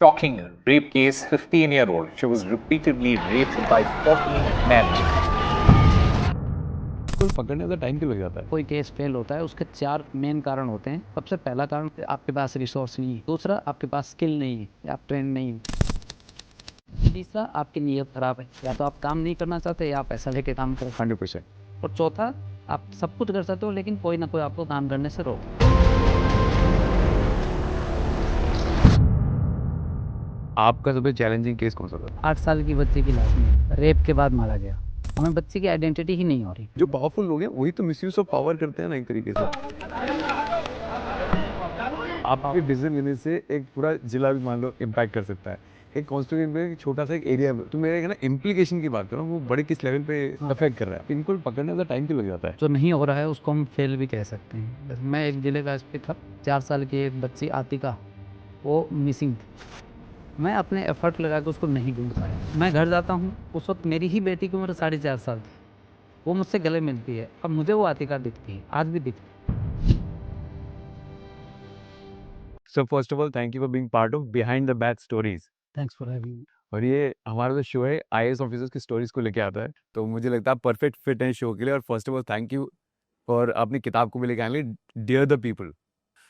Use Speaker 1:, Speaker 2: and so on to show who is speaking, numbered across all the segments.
Speaker 1: Shocking rape case, 15-year-old. She was repeatedly raped by 14 men.
Speaker 2: कोई पकड़ने का time क्यों लग जाता है?
Speaker 3: कोई केस फेल होता है, उसके 4 मेन कारण होते हैं। सबसे पहला कारण, आपके पास रिसोर्स नहीं है। दूसरा, आपके पास स्किल नहीं है या आप ट्रेन नहीं है। तीसरा, आपकी नीयत खराब है, या तो आप काम नहीं करना चाहते या आप पैसा लेके काम करें।
Speaker 2: 100%।
Speaker 3: और चौथा, आप सब कुछ कर सकते हो लेकिन कोई ना कोई आपको काम करने से रोक।
Speaker 2: आपका सबसे चैलेंजिंग केस कौन सा था?
Speaker 3: 8 साल की बच्ची की लाश में रेप के बाद मारा गया। हमें बच्ची की आइडेंटिटी ही नहीं हो रही।
Speaker 2: जो पावरफुल लोग हैं वही तो मिसयूज ऑफ पावर करते हैं ना, एक तरीके से। आपके डिसीजन लेने से एक पूरा जिला भी मान लो इम्पैक्ट कर सकता है। एक कॉन्स्टिट्यूएंट में एक छोटा सा एक एरिया में, तो मेरे ना इम्प्लीकेशन की बात करूँ, वो बड़े किस लेवल पे अफेक्ट कर रहा है। इनको पकड़ने का टाइम क्यों लग जाता है?
Speaker 3: जो नहीं हो रहा है उसको हम फेल भी कह सकते हैं। मैं एक जिले का एसपी था, 4 साल की एक बच्ची आतिका, वो मिसिंग थी। मैं अपने एफर्ट लगा के उसको नहीं ढूंढ पाया। मैं घर जाता हूँ, उस वक्त मेरी ही बेटी की उम्र 4.5 साल थी। वो मुझसे गले मिलती है, अब मुझे वो आतिका दिखती है, आज भी दिखती है।
Speaker 2: So first of all thank you for being part of behind the bad stories.
Speaker 3: Thanks for having me.
Speaker 2: और ये हमारा जो शो है आईएएस ऑफिसर्स की स्टोरीज को लेके आता है, तो मुझे लगता है आप परफेक्ट फिट हैं शो के लिए। और first of all thank you और अपनी किताब को भी लेके आने लिए, डियर द पीपल।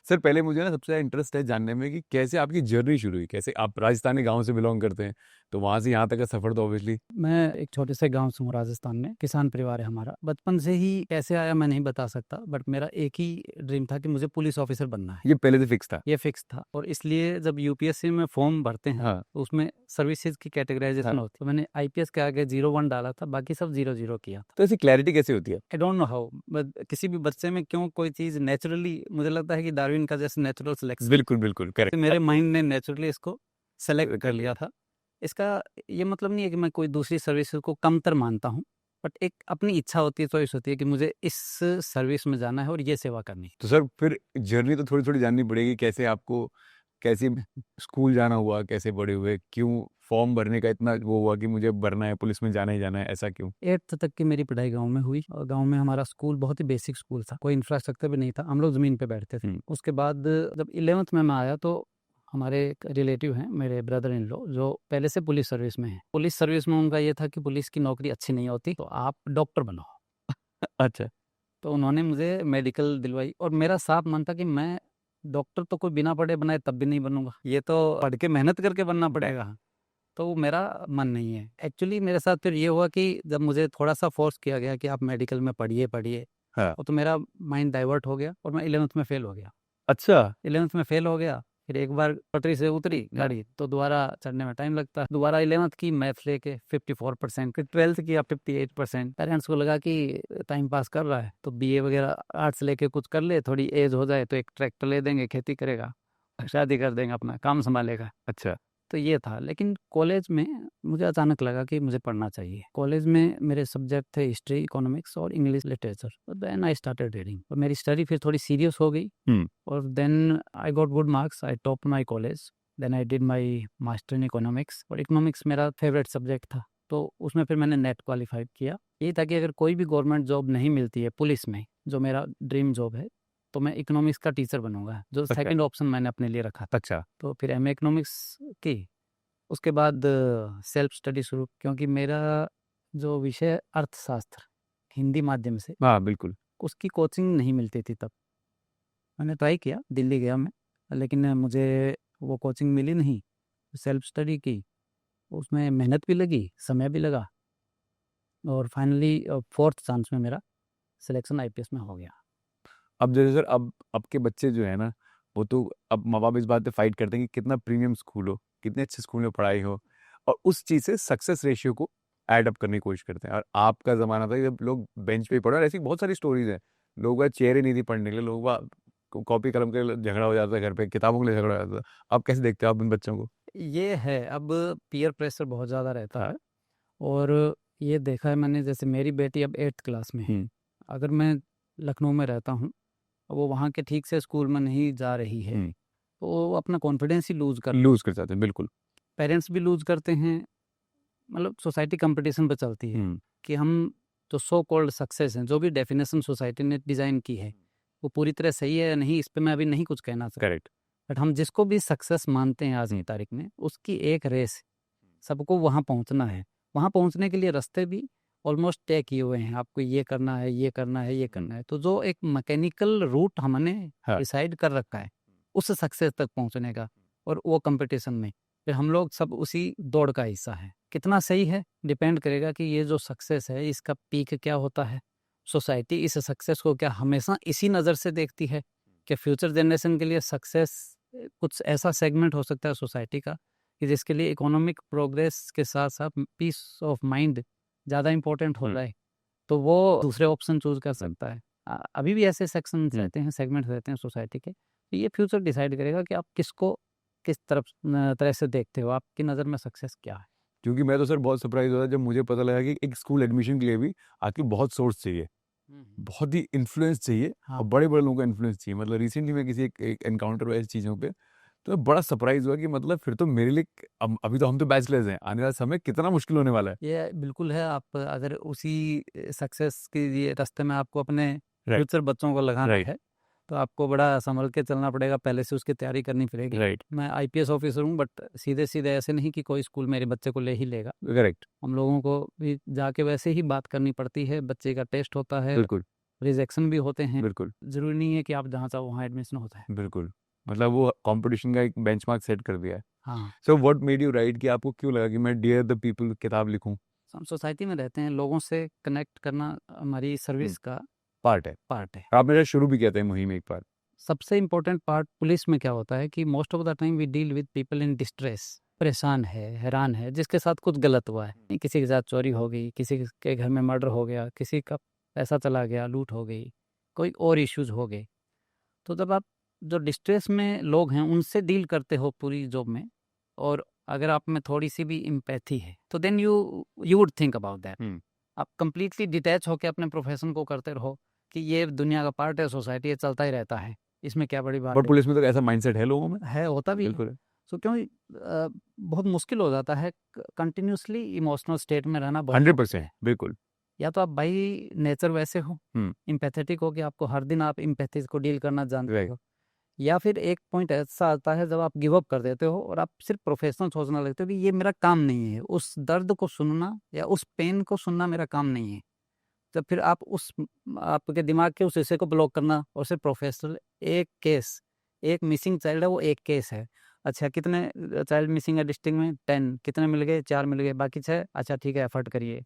Speaker 2: सर पहले मुझे ना सबसे ज़्यादा इंटरेस्ट है जानने में कि कैसे आपकी जर्नी शुरू हुई, कैसे आप राजस्थानी गांव से बिलोंग करते हैं, तो वहाँ से यहाँ तक का सफ़र तो ऑब्वियसली।
Speaker 3: मैं एक छोटे से गांव से हूँ राजस्थान में, किसान परिवार है हमारा। बचपन से ही कैसे आया मैं नहीं बता सकता, बट मेरा एक ही ड्रीम था कि मुझे पुलिस ऑफिसर बनना है।
Speaker 2: ये पहले से फिक्स था?
Speaker 3: ये फिक्स था, और इसलिए जब यूपीएससी में फॉर्म भरते हैं
Speaker 2: हाँ।
Speaker 3: तो उसमें सर्विसेज की कैटेगराइजेशन
Speaker 2: हाँ।
Speaker 3: होती है। तो मैंने आईपीएस के आगे 01 डाला था, बाकी सब 00 किया था।
Speaker 2: तो ऐसी क्लैरिटी कैसे होती है?
Speaker 3: I don't know how, but किसी भी बच्चे में क्यों कोई चीज़ नेचुरली, मुझे लगता है कि डार्विन का जैसे नेचुरल सिलेक्शन,
Speaker 2: बिल्कुल बिल्कुल करेक्ट।
Speaker 3: मेरे माइंड ने नेचुरली इसको सेलेक्ट कर लिया था। इसका ये मतलब नहीं है कि मैं कोई दूसरी सर्विस को कमतर मानता हूँ, बट एक अपनी इच्छा होती है, चॉइस होती है कि मुझे इस सर्विस में जाना है और ये सेवा करनी है।
Speaker 2: तो सर फिर जर्नी तो थोड़ी थोड़ी जाननी पड़ेगी, कैसे आपको कैसे स्कूल जाना हुआ, कैसे बड़े हुए, क्यों फॉर्म भरने का इतना वो हुआ कि मुझे भरना है, पुलिस में जाना ही जाना है, ऐसा क्यों?
Speaker 3: 8th तक की मेरी पढ़ाई गांव में हुई, और गांव में हमारा स्कूल बहुत ही बेसिक स्कूल था, कोई इंफ्रास्ट्रक्चर भी नहीं था, हम लोग ज़मीन पे बैठते थे। उसके बाद जब 11th में मैं आया तो हमारे एक रिलेटिव हैं, मेरे ब्रदर इन लॉ, जो पहले से पुलिस सर्विस में हैं। पुलिस सर्विस में उनका ये था कि पुलिस की नौकरी अच्छी नहीं होती, तो आप डॉक्टर बनो।
Speaker 2: अच्छा।
Speaker 3: तो उन्होंने मुझे मेडिकल दिलवाई, और मेरा साफ मन था कि मैं डॉक्टर तो कोई बिना पढ़े बनाए तब भी नहीं बनूंगा, ये तो पढ़ के मेहनत करके बनना पड़ेगा। तो वो मेरा मन नहीं है। एक्चुअली मेरे साथ फिर ये हुआ कि जब मुझे थोड़ा-सा फ़ोर्स किया गया कि आप मेडिकल में पढ़िए, पढ़िए,
Speaker 2: हाँ।
Speaker 3: तो मेरा माइंड डाइवर्ट हो गया और मैं 11th में फ़ेल हो गया।
Speaker 2: अच्छा।
Speaker 3: 11th में फ़ेल हो गया, फिर एक बार पटरी से उतरी गाड़ी, तो दोबारा चढ़ने में टाइम लगता है। दोबारा 11th की मैथ्स लेके 54%, फिर 12th किया 58%। पेरेंट्स को लगा कि टाइम पास कर रहा है, तो बीए वगैरह आर्ट्स लेके कुछ कर ले, थोड़ी एज हो जाए तो एक ट्रैक्टर ले देंगे, खेती करेगा, शादी कर देंगे, अपना काम सँभालेगा।
Speaker 2: अच्छा।
Speaker 3: तो ये था, लेकिन कॉलेज में मुझे अचानक लगा कि मुझे पढ़ना चाहिए। कॉलेज में मेरे सब्जेक्ट थे हिस्ट्री, इकोनॉमिक्स और English literature. Then I started reading, और मेरी स्टडी फिर थोड़ी सीरियस हो गई, और then I got good marks, I top my college. Then I did my master in economics, और इकोनॉमिक्स मेरा फेवरेट सब्जेक्ट था, तो उसमें फिर मैंने नेट क्वालिफाई किया। ये था कि अगर कोई भी गवर्नमेंट जॉब नहीं मिलती है पुलिस में, जो मेरा ड्रीम जॉब है, तो मैं इकोनॉमिक्स का टीचर बनूंगा, जो सेकंड ऑप्शन मैंने अपने लिए रखा था।
Speaker 2: अच्छा।
Speaker 3: तो फिर एमए इकोनॉमिक्स की, उसके बाद सेल्फ स्टडी शुरू, क्योंकि मेरा जो विषय है अर्थशास्त्र, हिंदी माध्यम से,
Speaker 2: हाँ बिल्कुल।
Speaker 3: उसकी कोचिंग नहीं मिलती थी तब। मैंने ट्राई किया, दिल्ली गया मैं, लेकिन मुझे वो कोचिंग मिली नहीं। सेल्फ स्टडी की, उसमें मेहनत भी लगी, समय भी लगा, और फाइनली 4th चांस में मेरा सिलेक्शन आईपीएस में हो गया।
Speaker 2: अब जैसे सर अब के बच्चे जो है ना, वो तो अब माँ बाप इस बात पे फाइट करते हैं कि कितना प्रीमियम स्कूल हो, कितने अच्छे स्कूल में पढ़ाई हो, और उस चीज़ से सक्सेस रेशियो को ऐड अप करने की कोशिश करते हैं। और आपका ज़माना था जब लोग बेंच पे ही पढ़े, और ऐसी बहुत सारी स्टोरीज हैं। लोगों का चेयर ही नहीं थी पढ़ने के लिए, लोग कॉपी कलम के लिए झगड़ा हो जाता है, घर पे किताबों के लिए झगड़ा हो जाता है। आप कैसे देखते हो आप इन बच्चों को?
Speaker 3: ये है, अब पीयर प्रेशर बहुत ज़्यादा रहता है, और ये देखा है मैंने, जैसे मेरी बेटी अब 8th क्लास में है। अगर मैं लखनऊ में रहता हूँ, वो वहाँ के ठीक से स्कूल में नहीं जा रही है, तो वो अपना कॉन्फिडेंस ही लूज़
Speaker 2: कर जाते हैं बिल्कुल।
Speaker 3: पेरेंट्स भी लूज़ करते हैं। मतलब सोसाइटी कंपटीशन पे चलती है कि हम जो सो कॉल्ड सक्सेस हैं, जो भी डेफिनेशन सोसाइटी ने डिज़ाइन की है, वो पूरी तरह सही है या नहीं, इस पे मैं अभी नहीं कुछ कहना सकता।
Speaker 2: करेक्ट।
Speaker 3: बट हम जिसको भी सक्सेस मानते हैं आज की तारीख में, उसकी एक रेस है, सबको वहाँ पहुँचना है। वहाँ पहुँचने के लिए रास्ते भी ऑलमोस्ट तय किए हुए हैं, आपको ये करना है, ये करना है, ये करना है। तो जो एक मैकेनिकल रूट हमने
Speaker 2: हाँ।
Speaker 3: डिसाइड कर रखा है उस सक्सेस तक पहुँचने का, और वो कंपटीशन में फिर हम लोग सब उसी दौड़ का हिस्सा है। कितना सही है डिपेंड करेगा कि ये जो सक्सेस है इसका पीक क्या होता है। सोसाइटी इस सक्सेस को क्या हमेशा इसी नज़र से देखती है कि फ्यूचर जनरेशन के लिए सक्सेस कुछ ऐसा सेगमेंट हो सकता है सोसाइटी का कि जिसके लिए इकोनॉमिक प्रोग्रेस के साथ साथ पीस ऑफ माइंड ज़्यादा इंपॉर्टेंट हो जाए, तो वो दूसरे ऑप्शन चूज कर सकता है। अभी भी ऐसे सेक्शन रहते हैं, सेगमेंट रहते हैं सोसाइटी के। तो ये फ्यूचर डिसाइड करेगा कि आप किसको किस तरह से देखते हो, आपकी नज़र में सक्सेस क्या है।
Speaker 2: क्योंकि मैं तो सर बहुत सरप्राइज हुआ जब मुझे पता लगा कि एक स्कूल एडमिशन के लिए भी आजकल बहुत सोर्स चाहिए, बहुत ही इन्फ्लुएंस चाहिए,
Speaker 3: हाँ।
Speaker 2: और बड़े बड़े लोगों का इन्फ्लुएंस चाहिए। मतलब रिसेंटली मैं किसी एक एनकाउंटर हुआ ऐसी चीज़ों पे, तो मैं बड़ा सरप्राइज हुआ कि मतलब फिर तो मेरे लिए अभी तो हम तो बैचलर्स हैं, आने वाला समय कितना मुश्किल होने वाला है।
Speaker 3: ये बिल्कुल है। आप अगर उसी सक्सेस के ये रास्ते में आपको अपने
Speaker 2: Right.
Speaker 3: फ्यूचर बच्चों को लगाना
Speaker 2: Right.
Speaker 3: है, तो आपको बड़ा संभल के चलना पड़ेगा, पहले से उसकी तैयारी करनी पड़ेगी।
Speaker 2: राइट,
Speaker 3: मैं आईपीएस ऑफिसर हूँ, बट सीधे सीधे ऐसे नहीं कि कोई स्कूल मेरे बच्चे को ले ही लेगा।
Speaker 2: करेक्ट,
Speaker 3: हम लोगों को भी जाके वैसे ही बात करनी पड़ती है, बच्चे का टेस्ट होता है,
Speaker 2: बिल्कुल
Speaker 3: रिजेक्शन भी होते हैं।
Speaker 2: बिल्कुल
Speaker 3: ज़रूरी नहीं है कि आप जहाँ चाहो वहाँ एडमिशन होता है।
Speaker 2: बिल्कुल। मतलब वो कंपटीशन का एक बेंचमार्क सेट कर दिया है।
Speaker 3: हाँ,
Speaker 2: so what made you right, कि आपको क्यों लगा कि मैं डियर द पीपल किताब लिखूं?
Speaker 3: हम सोसाइटी में रहते हैं, लोगों से कनेक्ट करना हमारी सर्विस का
Speaker 2: पार्ट है।
Speaker 3: पार्ट है।
Speaker 2: आप मेरा शुरू भी कहते हैं मुहिम एक बार।
Speaker 3: सबसे इम्पोर्टेंट पार्ट पुलिस में क्या होता है कि most of the time we deal with people in distress, परेशान है, हैरान है, जिसके साथ कुछ गलत हुआ है। किसी के साथ चोरी हो गई, किसी के घर में मर्डर हो गया, किसी का पैसा चला गया, लूट हो गई, कोई और इश्यूज हो गए। तो जब आप जो डिस्ट्रेस में लोग हैं उनसे डील करते हो पूरी जॉब में, और अगर आप में थोड़ी सी भी इम्पैथी है, तो then you would think about that. आप कंप्लीटली डिटैच होकर अपने प्रोफेशन को करते रहो कि ये दुनिया का पार्ट है, सोसाइटी है, चलता ही रहता है, इसमें क्या बड़ी बात
Speaker 2: बट
Speaker 3: है।
Speaker 2: पुलिस में तो ऐसा माइंडसेट है लोगों में।
Speaker 3: है, होता भी है।
Speaker 2: बिल्कुल है।
Speaker 3: सो क्यों बहुत मुश्किल हो जाता है कंटिन्यूसली इमोशनल स्टेट में रहना। बहुत
Speaker 2: 100% बिल्कुल।
Speaker 3: या तो आप बाई नेचर वैसे हो, इम्पैथेटिक हो कि आपको हर दिन आप इम्पैथी को डील करना जानते
Speaker 2: राइट,
Speaker 3: हो, या फिर एक पॉइंट ऐसा आता है जब आप गिव अप कर देते हो और आप सिर्फ प्रोफेशनल सोचने लगते हो कि ये मेरा काम नहीं है, उस दर्द को सुनना या उस पेन को सुनना मेरा काम नहीं है। तो फिर आप आपके दिमाग के उस हिस्से को ब्लॉक करना, और सिर्फ प्रोफेशनल एक केस, एक मिसिंग चाइल्ड है, वो एक केस है। अच्छा, कितने चाइल्ड मिसिंग है डिस्ट्रिक्ट में? 10। कितने मिल गए? 4 मिल गए, बाकी 6। अच्छा ठीक है, एफर्ट करिए,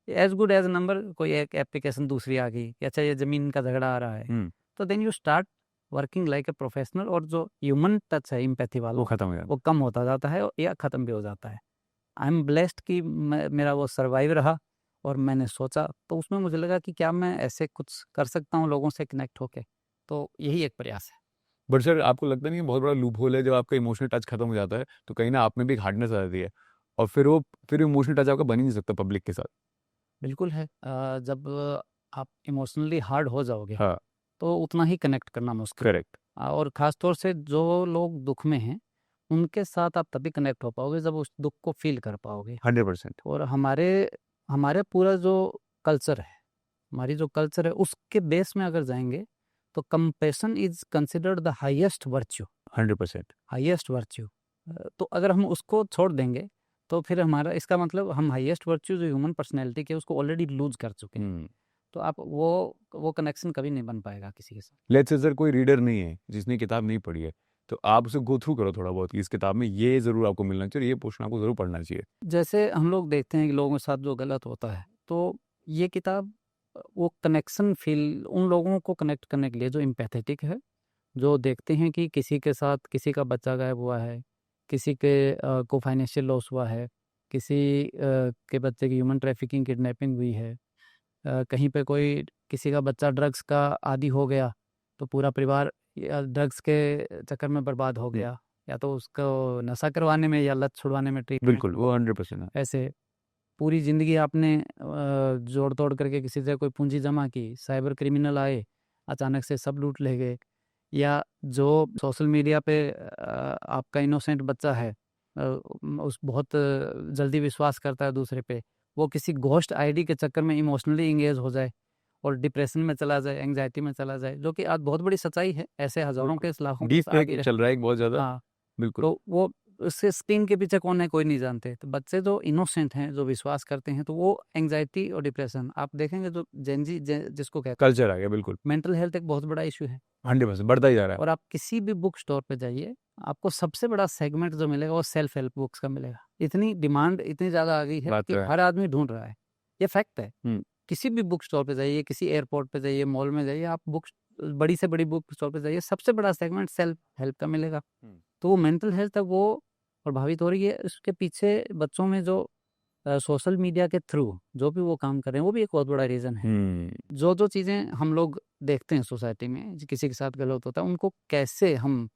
Speaker 3: एज गुड एज नंबर। कोई एक एप्लीकेशन दूसरी आ गई कि अच्छा ये ज़मीन का झगड़ा आ रहा है, तो then you start working like a professional, और जो ह्यूमन टच है इम्पैथी वाला
Speaker 2: वो खत्म हो जाता
Speaker 3: वो कम होता जाता है या ख़त्म भी हो जाता है। आई एम ब्लेस्ड कि मेरा वो सर्वाइव रहा, और मैंने सोचा तो उसमें मुझे लगा कि क्या मैं ऐसे कुछ कर सकता हूँ लोगों से कनेक्ट होके, तो यही एक प्रयास है।
Speaker 2: बट सर आपको लगता नहीं है बहुत बड़ा लूप होल है, जब आपका इमोशनल टच खत्म हो जाता है तो कहीं ना आप में भी एक हार्डनेस आ जाती है, और फिर इमोशनल टच आपका बन ही नहीं सकता पब्लिक के साथ।
Speaker 3: बिल्कुल है। जब आप इमोशनली हार्ड हो जाओगे,
Speaker 2: हाँ,
Speaker 3: तो उतना ही कनेक्ट करना मुश्किल है।
Speaker 2: करेक्ट,
Speaker 3: और ख़ास तौर से जो लोग दुख में हैं, उनके साथ आप तभी कनेक्ट हो पाओगे जब उस दुख को फ़ील कर पाओगे।
Speaker 2: 100%।
Speaker 3: और हमारे हमारे पूरा जो कल्चर है, हमारी जो कल्चर है, उसके बेस में अगर जाएँगे, तो compassion is considered the highest virtue,
Speaker 2: 100%।
Speaker 3: Highest virtue. तो अगर हम उसको छोड़ देंगे, तो फिर हमारा इसका मतलब हम हाईएस्ट वर्च्यू जो ह्यूमन पर्सनैलिटी की है, उसको ऑलरेडी लूज़ कर चुके हैं। तो आप वो कनेक्शन कभी नहीं बन पाएगा किसी के साथ।
Speaker 2: लेट्स से सर कोई रीडर नहीं है जिसने किताब नहीं पढ़ी है, तो आप उसे गो थ्रू करो थोड़ा बहुत कि इस किताब में ये ज़रूर आपको मिलना चाहिए, ये पोर्शन आपको ज़रूर पढ़ना चाहिए।
Speaker 3: जैसे हम लोग देखते हैं कि लोगों के साथ जो गलत होता है, तो ये किताब वो कनेक्शन फ़ील उन लोगों को कनेक्ट करने के लिए जो एम्पैथेटिक है, जो देखते हैं कि किसी के साथ किसी का बच्चा गायब हुआ है, किसी के को फाइनेंशियल लॉस हुआ है, किसी के बच्चे की ह्यूमन ट्रैफिकिंग, किडनैपिंग हुई है, कहीं पे कोई किसी का बच्चा ड्रग्स का आदी हो गया, तो पूरा परिवार या ड्रग्स के चक्कर में बर्बाद हो गया, या तो उसको नशा करवाने में या लत छुड़वाने में ट्रीटमेंट
Speaker 2: बिल्कुल, वो 100% है।
Speaker 3: ऐसे पूरी ज़िंदगी आपने जोड़ तोड़ करके किसी से कोई पूंजी जमा की, साइबर क्रिमिनल आए, अचानक से सब लूट ले गए, या जो सोशल मीडिया पे आपका इनोसेंट बच्चा है, उस बहुत जल्दी विश्वास करता है दूसरे पे, वो किसी घोस्ट आईडी के चक्कर में इमोशनली इंगेज हो जाए, और डिप्रेशन में चला जाए, एंग्जाइटी में चला जाए, जो कि आज बहुत बड़ी सच्चाई है। ऐसे हजारों
Speaker 2: बिल्कुल।
Speaker 3: के लाखों
Speaker 2: डीप
Speaker 3: केस आगे
Speaker 2: फेक चल रहा है एक बहुत ज्यादा।
Speaker 3: हाँ,
Speaker 2: बिल्कुल।
Speaker 3: तो वो उससे स्क्रीन के पीछे कौन है कोई नहीं जानते। तो बच्चे जो इनोसेंट हैं, जो विश्वास करते हैं, तो वो एंग्जाइटी और डिप्रेशन आप देखेंगे जो जेनजी जिसको कहते हैं,
Speaker 2: कल्चर आ गया। बिल्कुल
Speaker 3: मेंटल हेल्थ एक बहुत बड़ा इशू है।
Speaker 2: 100% बढ़ता ही जा रहा है।
Speaker 3: और आप किसी भी बुक स्टोर पे जाइए, आपको सबसे बड़ा सेगमेंट जो मिलेगा वो सेल्फ हेल्प बुक्स का मिलेगा। इतनी डिमांड इतनी ज्यादा आ गई है
Speaker 2: बात
Speaker 3: कि
Speaker 2: तो है।
Speaker 3: हर आदमी ढूंढ रहा है, ये फैक्ट है।
Speaker 2: हम्म।
Speaker 3: किसी भी बुक स्टोर पे जाइए, किसी एयरपोर्ट पे जाइए, मॉल में जाइए, आप बुक बड़ी से बड़ी बुक स्टोर पे जाइए, सबसे बड़ा सेगमेंट सेल्फ हेल्प का मिलेगा। तो वो मेंटल हेल्थ है वो प्रभावित हो रही है। इसके पीछे बच्चों में जो सोशल मीडिया के थ्रू जो भी वो काम कर रहे हैं, वो भी एक बहुत बड़ा रीज़न है। जो जो चीज़ें हम लोग देखते हैं सोसाइटी में, किसी के साथ गलत होता है, उनको कैसे हम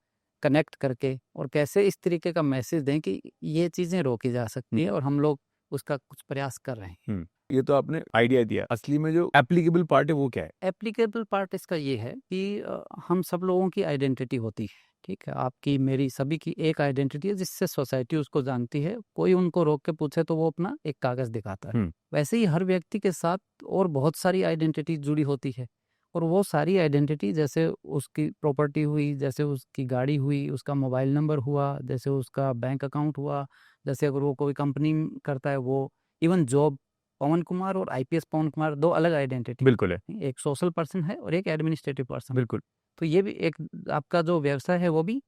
Speaker 3: कनेक्ट करके और कैसे इस तरीके का मैसेज दें कि ये चीज़ें रोकी जा सकती है, और हम लोग उसका कुछ प्रयास कर रहे हैं।
Speaker 2: ये तो आपने आइडिया दिया, असली में जो एप्लीकेबल पार्ट है वो क्या है?
Speaker 3: एप्लीकेबल पार्ट इसका ये है कि हम सब लोगों की आइडेंटिटी होती है, ठीक है, आपकी मेरी सभी की एक आइडेंटिटी है, जिससे सोसाइटी उसको जानती है। कोई उनको रोक के पूछे तो वो अपना एक कागज दिखाता है। वैसे ही हर व्यक्ति के साथ और बहुत सारी आइडेंटिटी जुड़ी होती है, और वो सारी आइडेंटिटी, जैसे उसकी प्रॉपर्टी हुई, जैसे उसकी गाड़ी हुई, उसका मोबाइल नंबर हुआ, जैसे उसका बैंक अकाउंट हुआ, जैसे अगर वो कोई कंपनी करता है, वो इवन जॉब, पवन कुमार और आईपीएस पवन कुमार दो अलग आइडेंटिटी
Speaker 2: बिल्कुल है।
Speaker 3: एक सोशल पर्सन है और एक एडमिनिस्ट्रेटिव पर्सन।
Speaker 2: बिल्कुल।
Speaker 3: तो ये भी एक आपका जो व्यवसाय है वो भी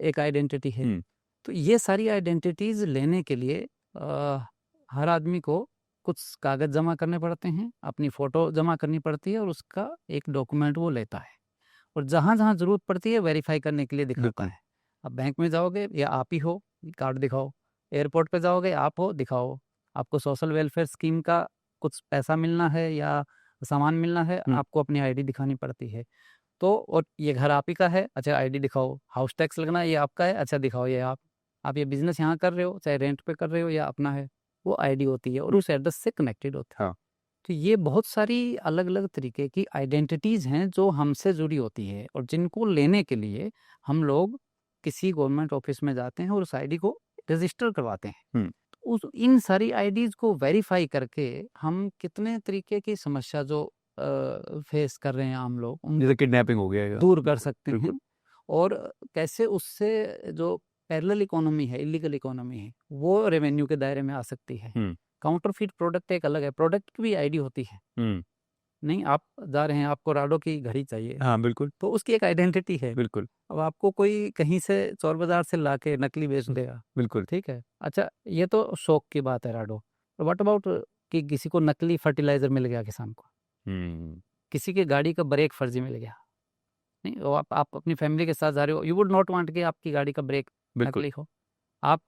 Speaker 3: एक आइडेंटिटी है। तो ये सारी आइडेंटिटीज लेने के लिए हर आदमी को कुछ कागज जमा करने पड़ते हैं, अपनी फोटो जमा करनी पड़ती है, और उसका एक डॉक्यूमेंट वो लेता है, और जहाँ जहाँ जरूरत पड़ती है वेरीफाई करने के लिए दिखाता है। अब बैंक में जाओगे या आप ही हो, कार्ड दिखाओ। एयरपोर्ट पे जाओगे, आप हो, दिखाओ। आपको सोशल वेलफेयर स्कीम का कुछ पैसा मिलना है या सामान मिलना है, आपको अपनी आईडी दिखानी पड़ती है। तो और ये घर आप ही का है, अच्छा आईडी दिखाओ। हाउस टैक्स लगना है, ये आपका है, अच्छा दिखाओ ये आप ये बिजनेस यहाँ कर रहे हो, चाहे रेंट पे कर रहे हो या अपना है, वो आईडी होती है और उस एड्रेस से कनेक्टेड होता है।
Speaker 2: हाँ।
Speaker 3: तो ये बहुत सारी अलग अलग तरीके की आइडेंटिटीज हैं जो हमसे जुड़ी होती है, और जिनको लेने के लिए हम लोग किसी गवर्नमेंट ऑफिस में जाते हैं और उस आईडी को रजिस्टर करवाते हैं। उस इन सारी आईडीज को वेरीफाई करके हम कितने तरीके की समस्या जो फेस कर रहे हैं आम लोग,
Speaker 2: जैसे किडनैपिंग हो गया,
Speaker 3: दूर कर सकते हैं, और कैसे उससे जो पैरेलल इकोनॉमी है, इलीगल इकोनॉमी है, वो रेवेन्यू के दायरे में आ सकती है। काउंटरफीट प्रोडक्ट एक अलग है, प्रोडक्ट की भी आईडी होती है। नहीं, आप जा रहे हैं, आपको राडो की घड़ी चाहिए,
Speaker 2: हाँ बिल्कुल,
Speaker 3: तो उसकी एक आइडेंटिटी है।
Speaker 2: बिल्कुल।
Speaker 3: अब आपको कोई कहीं से चोर बाजार से लाके नकली बेच देगा,
Speaker 2: बिल्कुल।
Speaker 3: ठीक है, अच्छा ये तो शौक की बात है राडो। व्हाट अबाउट कि किसी को नकली फर्टिलाइजर मिल गया किसान को, किसी की गाड़ी का ब्रेक फर्जी मिल गया, नहीं, वो आप अपनी फैमिली के साथ जा रहे हो, यू वुड नॉट वांट कि आपकी गाड़ी का ब्रेक नकली हो। आप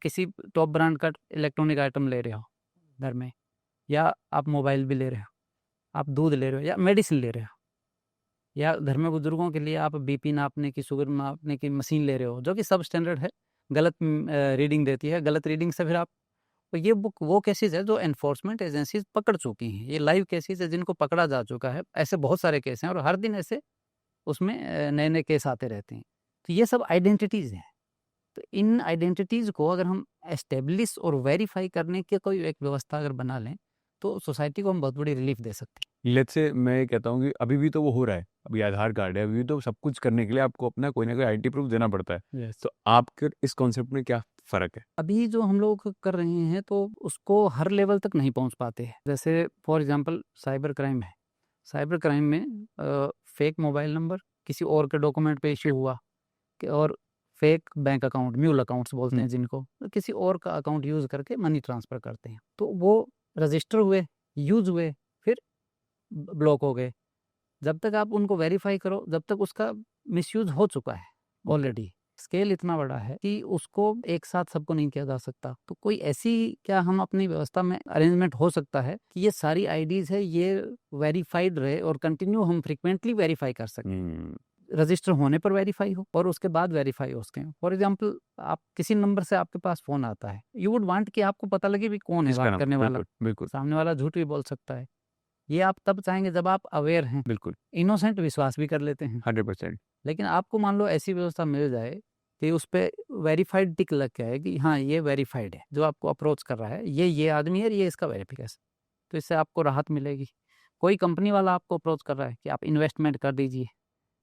Speaker 3: किसी टॉप ब्रांड का इलेक्ट्रॉनिक आइटम ले रहे हो घर में, या आप मोबाइल भी ले रहे हो, आप दूध ले रहे हो या मेडिसिन ले रहे हो, या घर में बुजुर्गों के लिए आप बीपी नापने की, शुगर नापने की मशीन ले रहे हो, जो कि सब स्टैंडर्ड है, गलत रीडिंग देती है, गलत रीडिंग से फिर आप, तो ये बुक वो केसेस है जो एनफोर्समेंट एजेंसीज पकड़ चुकी हैं, ये लाइव केसेस है जिनको पकड़ा जा चुका है। ऐसे बहुत सारे केस हैं और हर दिन ऐसे उसमें नए नए केस आते रहते हैं। तो ये सब आइडेंटिटीज हैं। तो इन आइडेंटिटीज को अगर हम एस्टेब्लिश और वेरीफाई करने की कोई एक व्यवस्था अगर बना लें, तो सोसाइटी को हम बहुत बड़ी रिलीफ दे सकते हैं।
Speaker 2: लेट्स से मैं ये कहता हूँ कि अभी भी तो वो हो रहा है, अभी आधार कार्ड है, अभी भी तो सब कुछ करने के लिए आपको अपना कोई ना कोई आईडी प्रूफ देना पड़ता है। तो आपके इस कॉन्सेप्ट में क्या फर्क है?
Speaker 3: अभी जो हम लोग कर रहे हैं तो उसको हर लेवल तक नहीं पहुंच पाते हैं। जैसे फॉर एग्जांपल साइबर क्राइम है, साइबर क्राइम में फेक मोबाइल नंबर किसी और के डॉक्यूमेंट पे इश्यू हुआ, और fake bank account, mule accounts बोलते हैं जिनको, तो किसी और का अकाउंट यूज करके मनी ट्रांसफर करते हैं, तो वो रजिस्टर हुए, यूज हुए, फिर ब्लॉक हो गए। जब तक आप उनको वेरीफाई करो, जब तक उसका मिसयूज हो चुका है ऑलरेडी, स्केल इतना बड़ा है कि उसको एक साथ सबको नहीं किया जा सकता। तो कोई ऐसी क्या हम अपनी व्यवस्था में अरेंजमेंट हो सकता है कि ये सारी आईडीज है ये वेरीफाइड रहे और कंटिन्यू हम फ्रिक्वेंटली वेरीफाई कर सकें, रजिस्टर होने पर वेरीफाई हो और उसके बाद वेरीफाई हो सके। फॉर एग्जांपल, आप किसी नंबर से आपके पास फोन आता है, यू वुड वांट कि आपको पता लगे भी कौन है बात करने वाला।
Speaker 2: बिल्कुल।
Speaker 3: सामने वाला झूठ भी बोल सकता है, ये आप तब चाहेंगे जब आप अवेयर हैं।
Speaker 2: बिल्कुल।
Speaker 3: इनोसेंट विश्वास भी कर लेते हैं
Speaker 2: 100%।
Speaker 3: लेकिन आपको मान लो ऐसी व्यवस्था मिल जाए कि उस पर वेरीफाइड टिक लग गया है कि हाँ ये वेरीफाइड है, जो आपको अप्रोच कर रहा है ये आदमी है, ये इसका वेरिफिकेशन, तो इससे आपको राहत मिलेगी। कोई कंपनी वाला आपको अप्रोच कर रहा है कि आप इन्वेस्टमेंट कर दीजिए,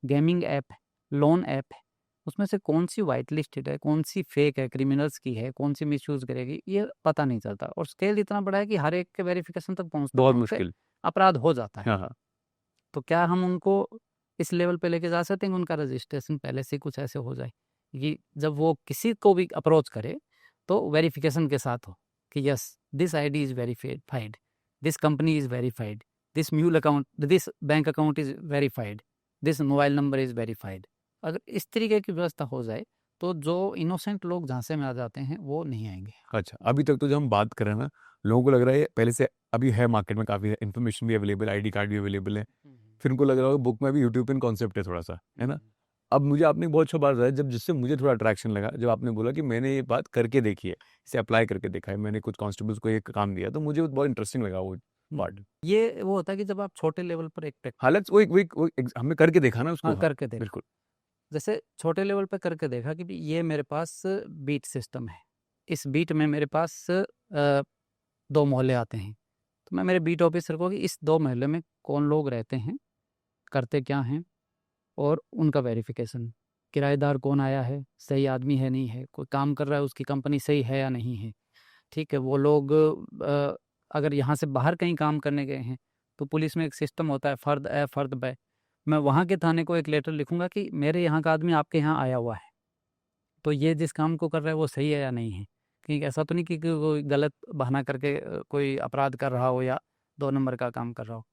Speaker 3: गेमिंग ऐप है, लोन ऐप है, उसमें से कौन सी वाइट लिस्टेड है, कौन सी फेक है, क्रिमिनल्स की है, कौन सी मिसयूज करेगी, ये पता नहीं चलता। और स्केल इतना बड़ा है कि हर एक के वेरिफिकेशन तक
Speaker 2: बहुत
Speaker 3: पहुंचते
Speaker 2: मुश्किल।
Speaker 3: अपराध हो जाता है।
Speaker 2: हाँ हाँ
Speaker 3: तो क्या हम उनको इस लेवल पे लेके जा सकते हैं कि उनका रजिस्ट्रेशन पहले से ही कुछ ऐसे हो जाए कि जब वो किसी को भी अप्रोच करे तो वेरिफिकेशन के साथ हो कि yes this ID is verified, this company is verified, this mule account, this bank account is verified, this mobile number is verified. अगर इस तरीके की व्यवस्था हो जाए तो जो इनोसेंट लोग झांसे में आ जाते हैं वो नहीं आएंगे।
Speaker 2: अच्छा, अभी तक तो जब हम बात कर रहे हैं ना, लोगों को लग रहा है पहले से अभी है मार्केट में काफ़ी इन्फॉर्मेशन भी अवेलेबल है, आईडी कार्ड भी अवेलेबल है, फिर उनको लग रहा होगा बुक में भी यूट्यूबियन कॉन्सेप्ट है थोड़ा सा, है ना? अब मुझे आपने बहुत अच्छा बात बताया, जब जिससे मुझे थोड़ा अट्रैक्शन लगा, जब आपने बोला कि मैंने ये बात करके देखी है, इसे अप्लाई करके देखा है, मैंने कुछ कांस्टेबल्स को एक काम दिया, तो मुझे बहुत इंटरेस्टिंग लगा वो पार्ट।
Speaker 3: ये वो होता है कि जब आप छोटे लेवल पर एक
Speaker 2: हालांकि वो हमने करके देखा ना उसको।
Speaker 3: हाँ करके देखा,
Speaker 2: बिल्कुल।
Speaker 3: जैसे छोटे लेवल पे करके देखा कि भी ये मेरे पास बीट सिस्टम है, इस बीट में मेरे पास 2 मोहल्ले आते हैं, तो मैं मेरे बीट ऑफिसर को कि इस 2 मोहल्ले में कौन लोग रहते हैं, करते क्या हैं, और उनका वेरिफिकेशन, किराएदार कौन आया है, सही आदमी है नहीं है, कोई काम कर रहा है उसकी कंपनी सही है या नहीं है, ठीक है। वो लोग अगर यहाँ से बाहर कहीं काम करने गए हैं तो पुलिस में एक सिस्टम होता है फर्द ए फर्द बै, मैं वहाँ के थाने को एक लेटर लिखूंगा कि मेरे यहाँ का आदमी आपके यहाँ आया हुआ है, तो ये जिस काम को कर रहा है वो सही है या नहीं है, कहीं ऐसा तो नहीं कि कोई गलत बहाना करके कोई अपराध कर रहा हो या 2 नंबर का काम कर रहा हो।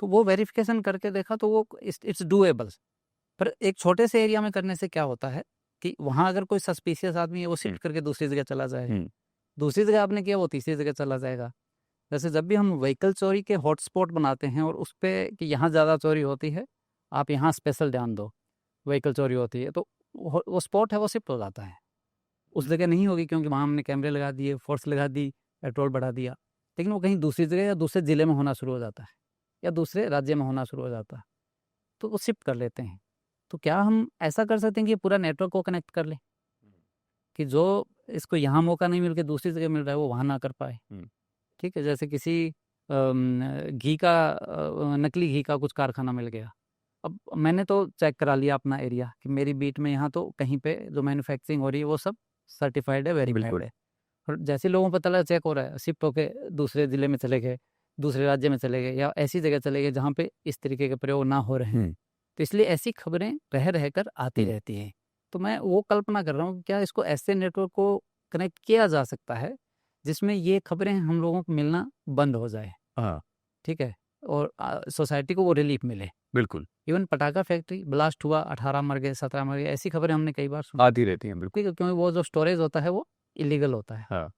Speaker 3: तो वो वेरिफिकेशन करके देखा तो वो इट्स डूएबल। पर एक छोटे से एरिया में करने से क्या होता है कि वहाँ अगर कोई सस्पिशियस आदमी है वो शिफ्ट करके दूसरी जगह चला जाए, दूसरी जगह आपने किया वो तीसरी जगह चला जाएगा। जैसे जब भी हम व्हीकल चोरी के हॉटस्पॉट बनाते हैं और उस पर कि यहाँ ज़्यादा चोरी होती है, आप यहाँ स्पेशल ध्यान दो, व्हीकल चोरी होती है, तो वो स्पॉट है वो शिफ्ट हो जाता है, उस जगह नहीं होगी क्योंकि वहाँ हमने कैमरे लगा दिए, फोर्स लगा दी, पेट्रोल बढ़ा दिया, लेकिन वो कहीं दूसरी जगह या दूसरे ज़िले में होना शुरू हो जाता है या दूसरे राज्य में होना शुरू हो जाता है, तो वो शिफ्ट कर लेते हैं। तो क्या हम ऐसा कर सकते हैं कि पूरा नेटवर्क को कनेक्ट कर लें कि जो इसको यहाँ मौका नहीं मिल के दूसरी जगह मिल रहा है वो वहाँ ना कर पाए, ठीक है। जैसे किसी घी का नकली घी का कुछ कारखाना मिल गया, अब मैंने तो चेक करा लिया अपना एरिया कि मेरी बीट में यहाँ तो कहीं पे जो मैन्युफैक्चरिंग हो रही है वो सब सर्टिफाइड है, वेरीफाइड है, और जैसे लोगों को पता लगा चेक हो रहा है, शिफ्ट होके दूसरे ज़िले में चले गए, दूसरे राज्य में चले गए या ऐसी जगह चले गए जहाँ पे इस तरीके के प्रयोग ना हो रहे हैं। तो इसलिए ऐसी खबरें रह कर आती रहती हैं। तो मैं वो कल्पना कर रहा हूँ कि क्या इसको ऐसे नेटवर्क को कनेक्ट किया जा सकता है जिसमें ये खबरें हम लोगों को मिलना बंद हो जाए,
Speaker 2: हाँ
Speaker 3: ठीक है, और सोसाइटी को वो रिलीफ मिले।
Speaker 2: बिल्कुल,
Speaker 3: इवन पटाखा फैक्ट्री ब्लास्ट हुआ, 18 मर गए, 17 मर गए, ऐसी खबरें हमने कई बार सुनी,
Speaker 2: आती रहती हैं बिल्कुल।
Speaker 3: क्योंकि वो जो स्टोरेज होता है वो इलीगल होता है,
Speaker 2: हाँ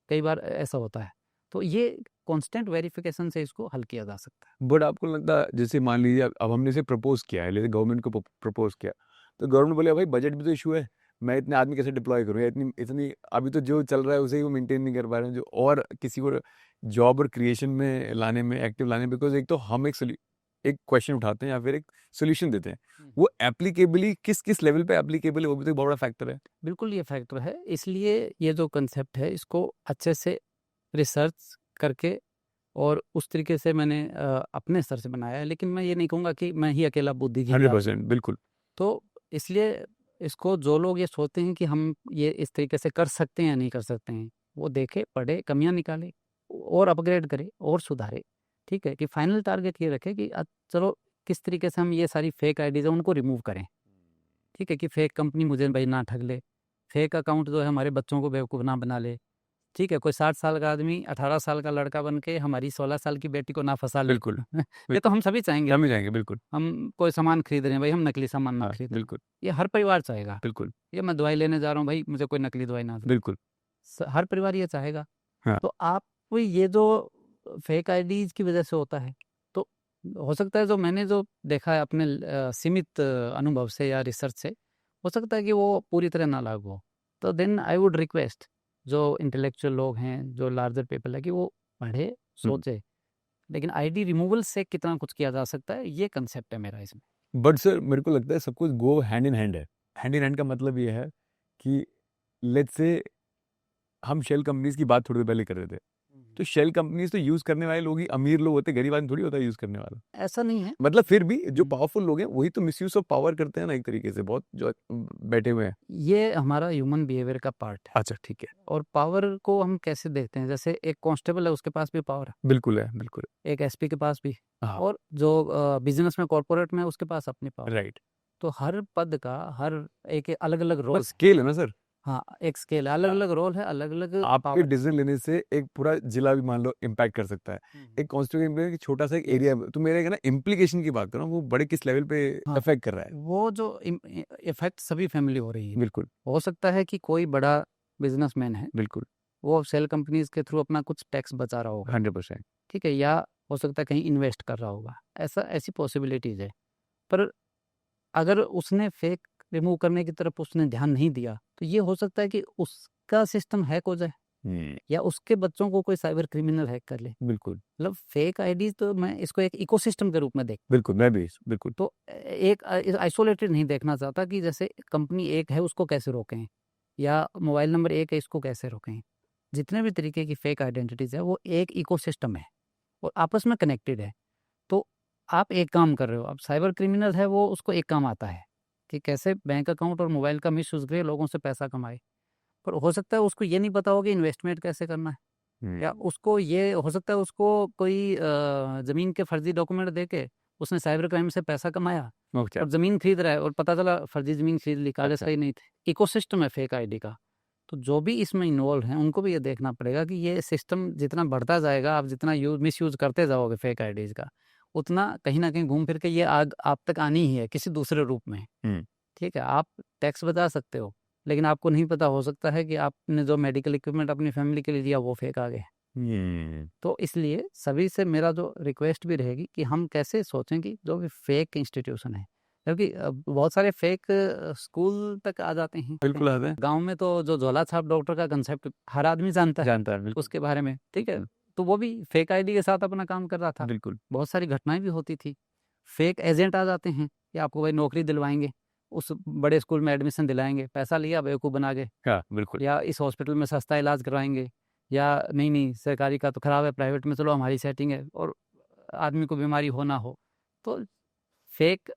Speaker 3: कई बार ऐसा होता है। तो ये कांस्टेंट वेरिफिकेशन से इसको हल किया जा सकता है।
Speaker 2: बट आपको लगता है जैसे मान लीजिए अब हमने इसे प्रपोज किया है, जैसे गवर्नमेंट को प्रपोज किया, तो गवर्नमेंट बोले भाई बजट भी तो इशू है, मैं इतने आदमी कैसे डिप्लॉय करूँ, या इतनी इतनी अभी तो जो चल रहा है उसे ही वो मेंटेन नहीं कर पा रहे हैं, जो और किसी को जॉब और क्रिएशन में लाने में एक्टिव लाने में, बिकॉज एक तो हम एक क्वेश्चन उठाते हैं या फिर एक सोल्यूशन देते हैं, वो एप्लीकेबली किस किस लेवल पे एप्लीकेबल है वो भी तो एक बड़ा फैक्टर है।
Speaker 3: बिल्कुल ये फैक्टर है, इसलिए ये जो कंसेप्ट है इसको अच्छे से रिसर्च करके और उस तरीके से मैंने अपने स्तर से बनाया है, लेकिन मैं ये नहीं कहूँगा कि मैं ही अकेला बुद्धिजीवी
Speaker 2: 100% बिल्कुल।
Speaker 3: तो इसलिए इसको जो लोग ये सोचते हैं कि हम ये इस तरीके से कर सकते हैं या नहीं कर सकते हैं, वो देखे, पढ़े, कमियां निकाले और अपग्रेड करे और सुधारे, ठीक है, कि फाइनल टारगेट ये रखे कि चलो किस तरीके से हम ये सारी फेक आईडीज है उनको रिमूव करें, ठीक है, कि फेक कंपनी मुझे भाई ना ठग ले, फेक अकाउंट जो है हमारे बच्चों को बेवकूफ़ ना बना ले, ठीक है, कोई 60 साल का आदमी 18 साल का लड़का बन के हमारी 16 साल की बेटी को ना फंसा ले।
Speaker 2: बिल्कुल
Speaker 3: ये तो हम सभी चाहेंगे,
Speaker 2: हम ही जाएंगे बिल्कुल।
Speaker 3: हम कोई सामान खरीद रहे हैं भाई, हम नकली सामान ना
Speaker 2: हाँ
Speaker 3: खरीदें,
Speaker 2: बिल्कुल
Speaker 3: ये हर परिवार चाहेगा।
Speaker 2: बिल्कुल
Speaker 3: ये मैं दवाई लेने जा रहा हूँ भाई, मुझे कोई नकली दवाई ना दे,
Speaker 2: बिल्कुल।
Speaker 3: हर परिवार ये चाहेगा।
Speaker 2: हाँ।
Speaker 3: तो आप ये जो फेक आईडीज की वजह से होता है, तो हो सकता है जो मैंने जो देखा है अपने सीमित अनुभव से या रिसर्च से, हो सकता है कि वो पूरी तरह ना लागू हो, तो देन आई वुड रिक्वेस्ट जो इंटेलेक्चुअल लोग हैं, जो लार्जर पीपल है, कि वो पढ़े, सोचे, लेकिन आईडी रिमूवल से कितना कुछ किया जा सकता है, ये कंसेप्ट है मेरा इसमें।
Speaker 2: बट सर मेरे को लगता है सब कुछ गो हैंड इन हैंड है। हैंड इन हैंड का मतलब ये है कि लेट्स से हम शेल कंपनीज की बात थोड़ी देर पहले कर रहे थे, तो शेल कंपनीज तो यूज करने वाले लोग ही अमीर लोग होते, गरीब आदमी थोड़ी होता है यूज करने वाला।
Speaker 3: ऐसा नहीं है।
Speaker 2: मतलब फिर भी जो पावरफुल लोग हैं वही तो मिसयूज ऑफ पावर करते हैं ना, एक तरीके से, बहुत जो बैठे हुए हैं।
Speaker 3: ये हमारा ह्यूमन बिहेवियर का पार्ट है।
Speaker 2: अच्छा ठीक है।
Speaker 3: और पावर को हम कैसे देखते हैं, जैसे एक कांस्टेबल है उसके पास भी पावर है,
Speaker 2: बिल्कुल है, बिल्कुल।
Speaker 3: एक एसपी के पास भी,
Speaker 2: हाँ
Speaker 3: और जो बिजनेस में कॉर्पोरेट में उसके पास अपनी पावर।
Speaker 2: राइट।
Speaker 3: तो हर पद का हर एक अलग अलग रोल।
Speaker 2: बस स्केल है ना सर,
Speaker 3: हाँ, एक स्केल है, अलग अलग रोल है, अलग अलग
Speaker 2: आपके
Speaker 3: पावर।
Speaker 2: डिसीजन लेने से एक पूरा जिला भी मान लो इम्पैक्ट कर सकता है। एक कॉन्स्टिट्यूएंसी एक छोटा सा एक एरिया है, तो मेरे ना इम्प्लीकेशन की बात करो, वो बड़े किस लेवल पे
Speaker 3: हाँ।
Speaker 2: अफेक्ट कर रहा है।
Speaker 3: वो जो इफेक्ट सभी फैमिली हो रही है।
Speaker 2: बिल्कुल
Speaker 3: हो सकता है कि कोई बड़ा बिजनेसमैन है,
Speaker 2: बिल्कुल
Speaker 3: वो सेल कंपनीज के थ्रू अपना कुछ टैक्स बचा रहा होगा,
Speaker 2: 100%।
Speaker 3: ठीक है, या हो सकता है कहीं इन्वेस्ट कर रहा होगा, ऐसी पॉसिबिलिटीज है। पर अगर उसने फेक रिमूव करने की तरफ उसने ध्यान नहीं दिया, तो ये हो सकता है कि उसका सिस्टम हैक हो जाए, या उसके बच्चों को कोई साइबर क्रिमिनल हैक कर ले।
Speaker 2: बिल्कुल
Speaker 3: मतलब फेक आईडी तो मैं इसको एक इकोसिस्टम के रूप में देख,
Speaker 2: बिल्कुल, मैं भी बिल्कुल।
Speaker 3: तो एक आइसोलेटेड नहीं देखना चाहता कि जैसे कंपनी एक है उसको कैसे रोकें, या मोबाइल नंबर एक है इसको कैसे रोकें। जितने भी तरीके की फेक आइडेंटिटीज है वो एक इकोसिस्टम है और आपस में कनेक्टेड है। तो आप एक काम कर रहे हो, अब साइबर क्रिमिनल है वो, उसको एक काम आता है कि कैसे बैंक अकाउंट और मोबाइल का मिस यूज करके लोगों से पैसा कमाए। पर हो सकता है उसको ये नहीं पता हो कि इन्वेस्टमेंट कैसे करना है, या उसको ये हो सकता है उसको कोई जमीन के फर्जी डॉक्यूमेंट दे के उसने साइबर क्राइम से पैसा कमाया
Speaker 2: अच्छा
Speaker 3: और जमीन खरीद रहा है और पता चला फर्जी जमीन खरीद ली, कागज
Speaker 2: अच्छा।
Speaker 3: सही नहीं थे। इकोसिस्टम है फेक आईडी का। तो जो भी इसमें इन्वॉल्व हैं उनको भी ये देखना पड़ेगा कि ये सिस्टम जितना बढ़ता जाएगा, आप जितना मिस यूज करते जाओगे फेक आईडीज का, उतना कहीं ना कहीं घूम फिर के ये आग आप तक आनी ही है किसी दूसरे रूप में। ठीक है, आप टैक्स बचा सकते हो, लेकिन आपको नहीं पता हो सकता है कि आपने जो मेडिकल इक्विपमेंट अपनी फैमिली के लिए दिया वो फेक आ गए। तो इसलिए सभी से मेरा जो रिक्वेस्ट भी रहेगी कि हम कैसे सोचें कि जो भी फेक इंस्टीट्यूशन है, क्योंकि बहुत सारे फेक स्कूल तक आ जाते हैं।
Speaker 2: बिल्कुल आते हैं।
Speaker 3: गांव में तो जो झोला छाप डॉक्टर का कंसेप्ट हर आदमी जानता है
Speaker 2: बिल्कुल
Speaker 3: उसके बारे में, ठीक है, तो वो भी फेक आईडी के साथ अपना काम कर रहा था।
Speaker 2: बिल्कुल।
Speaker 3: बहुत सारी घटनाएं भी होती थी। फेक एजेंट आ जाते हैं कि आपको भाई नौकरी दिलवाएंगे, उस बड़े स्कूल में एडमिशन दिलाएंगे, पैसा लिया बेवकूफ़ बना के,
Speaker 2: हाँ बिल्कुल।
Speaker 3: या इस हॉस्पिटल में सस्ता इलाज कराएंगे, या नहीं सरकारी का तो खराब है, प्राइवेट में चलो हमारी सेटिंग है, और आदमी को बीमारी हो ना हो। तो फेक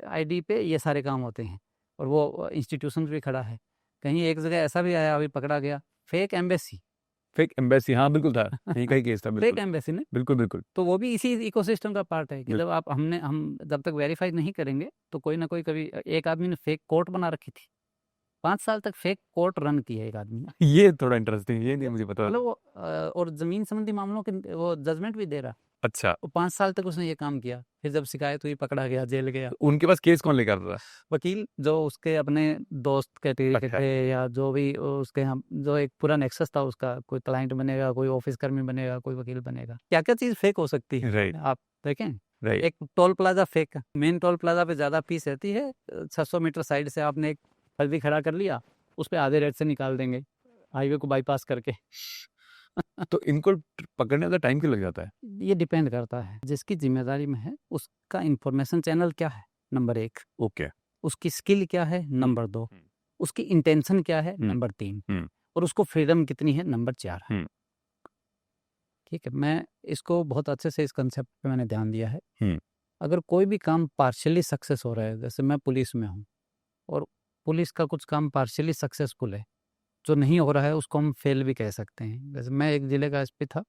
Speaker 3: आईडी पे ये सारे काम होते हैं, और वो इंस्टीट्यूशन भी खड़ा है। कहीं एक जगह ऐसा भी आया, अभी पकड़ा गया, फेक एम्बेसी।
Speaker 2: फेक एम्बेसी, हाँ बिल्कुल था, यही का ही केस था।
Speaker 3: फेक
Speaker 2: बिल्कुल
Speaker 3: एम्बेसी ने,
Speaker 2: बिल्कुल बिल्कुल।
Speaker 3: तो वो भी इसी इकोसिस्टम का पार्ट है कि
Speaker 2: बिल्कुल।
Speaker 3: जब हम जब तक वेरीफाई नहीं करेंगे तो कोई ना कोई, कभी एक आदमी ने फेक कोर्ट बना रखी थी, 5 साल तक फेक कोर्ट रन की है एक आदमी ने।
Speaker 2: ये थोड़ा इंटरेस्टिंग, ये नहीं मुझे पता।
Speaker 3: मतलब वो और जमीन संबंधी मामलों के वो जजमेंट भी दे रहा।
Speaker 2: अच्छा,
Speaker 3: वो 5 साल तक उसने ये काम किया, फिर जब शिकायत हुई पकड़ा गया, जेल गया।
Speaker 2: तो उनके पास केस कौन लेकर आता था?
Speaker 3: वकील जो उसके अपने दोस्त कैटेगरी के
Speaker 2: अच्छा।
Speaker 3: थे, या जो भी उसके हम जो एक पूरा नेक्सस था उसका, कोई क्लाइंट बनेगा, कोई ऑफिस कर्मी बनेगा, कोई वकील बनेगा। क्या क्या चीज़ फेक हो सकती है
Speaker 2: राइट
Speaker 3: आप देखें।
Speaker 2: राइट।
Speaker 3: एक toll plaza fake, main toll plaza पे ज़्यादा फीस रहती है, 600 मीटर साइड से आपने एक फर्जी खड़ा कर लिया, उस पर आधे रेट से निकाल देंगे हाईवे को बाईपास करके।
Speaker 2: तो इनको पकड़ने का टाइम क्यों लग जाता है?
Speaker 3: ये डिपेंड करता है जिसकी जिम्मेदारी में है उसका इंफॉर्मेशन चैनल क्या है, नंबर 1,
Speaker 2: ओके।
Speaker 3: उसकी स्किल क्या है, नंबर 2, उसकी इंटेंशन क्या है, नंबर 3, और उसको फ्रीडम कितनी है, नंबर 4। ठीक है, मैं इसको बहुत अच्छे से इस कंसेप्ट पे मैंने ध्यान दिया है। अगर कोई भी काम पार्शियली सक्सेस हो रहा है, जैसे मैं पुलिस में हूँ और पुलिस का कुछ काम पार्शियली सक्सेसफुल है, जो नहीं हो रहा है उसको हम फेल भी कह सकते हैं। जैसे मैं एक जिले का एसपी था,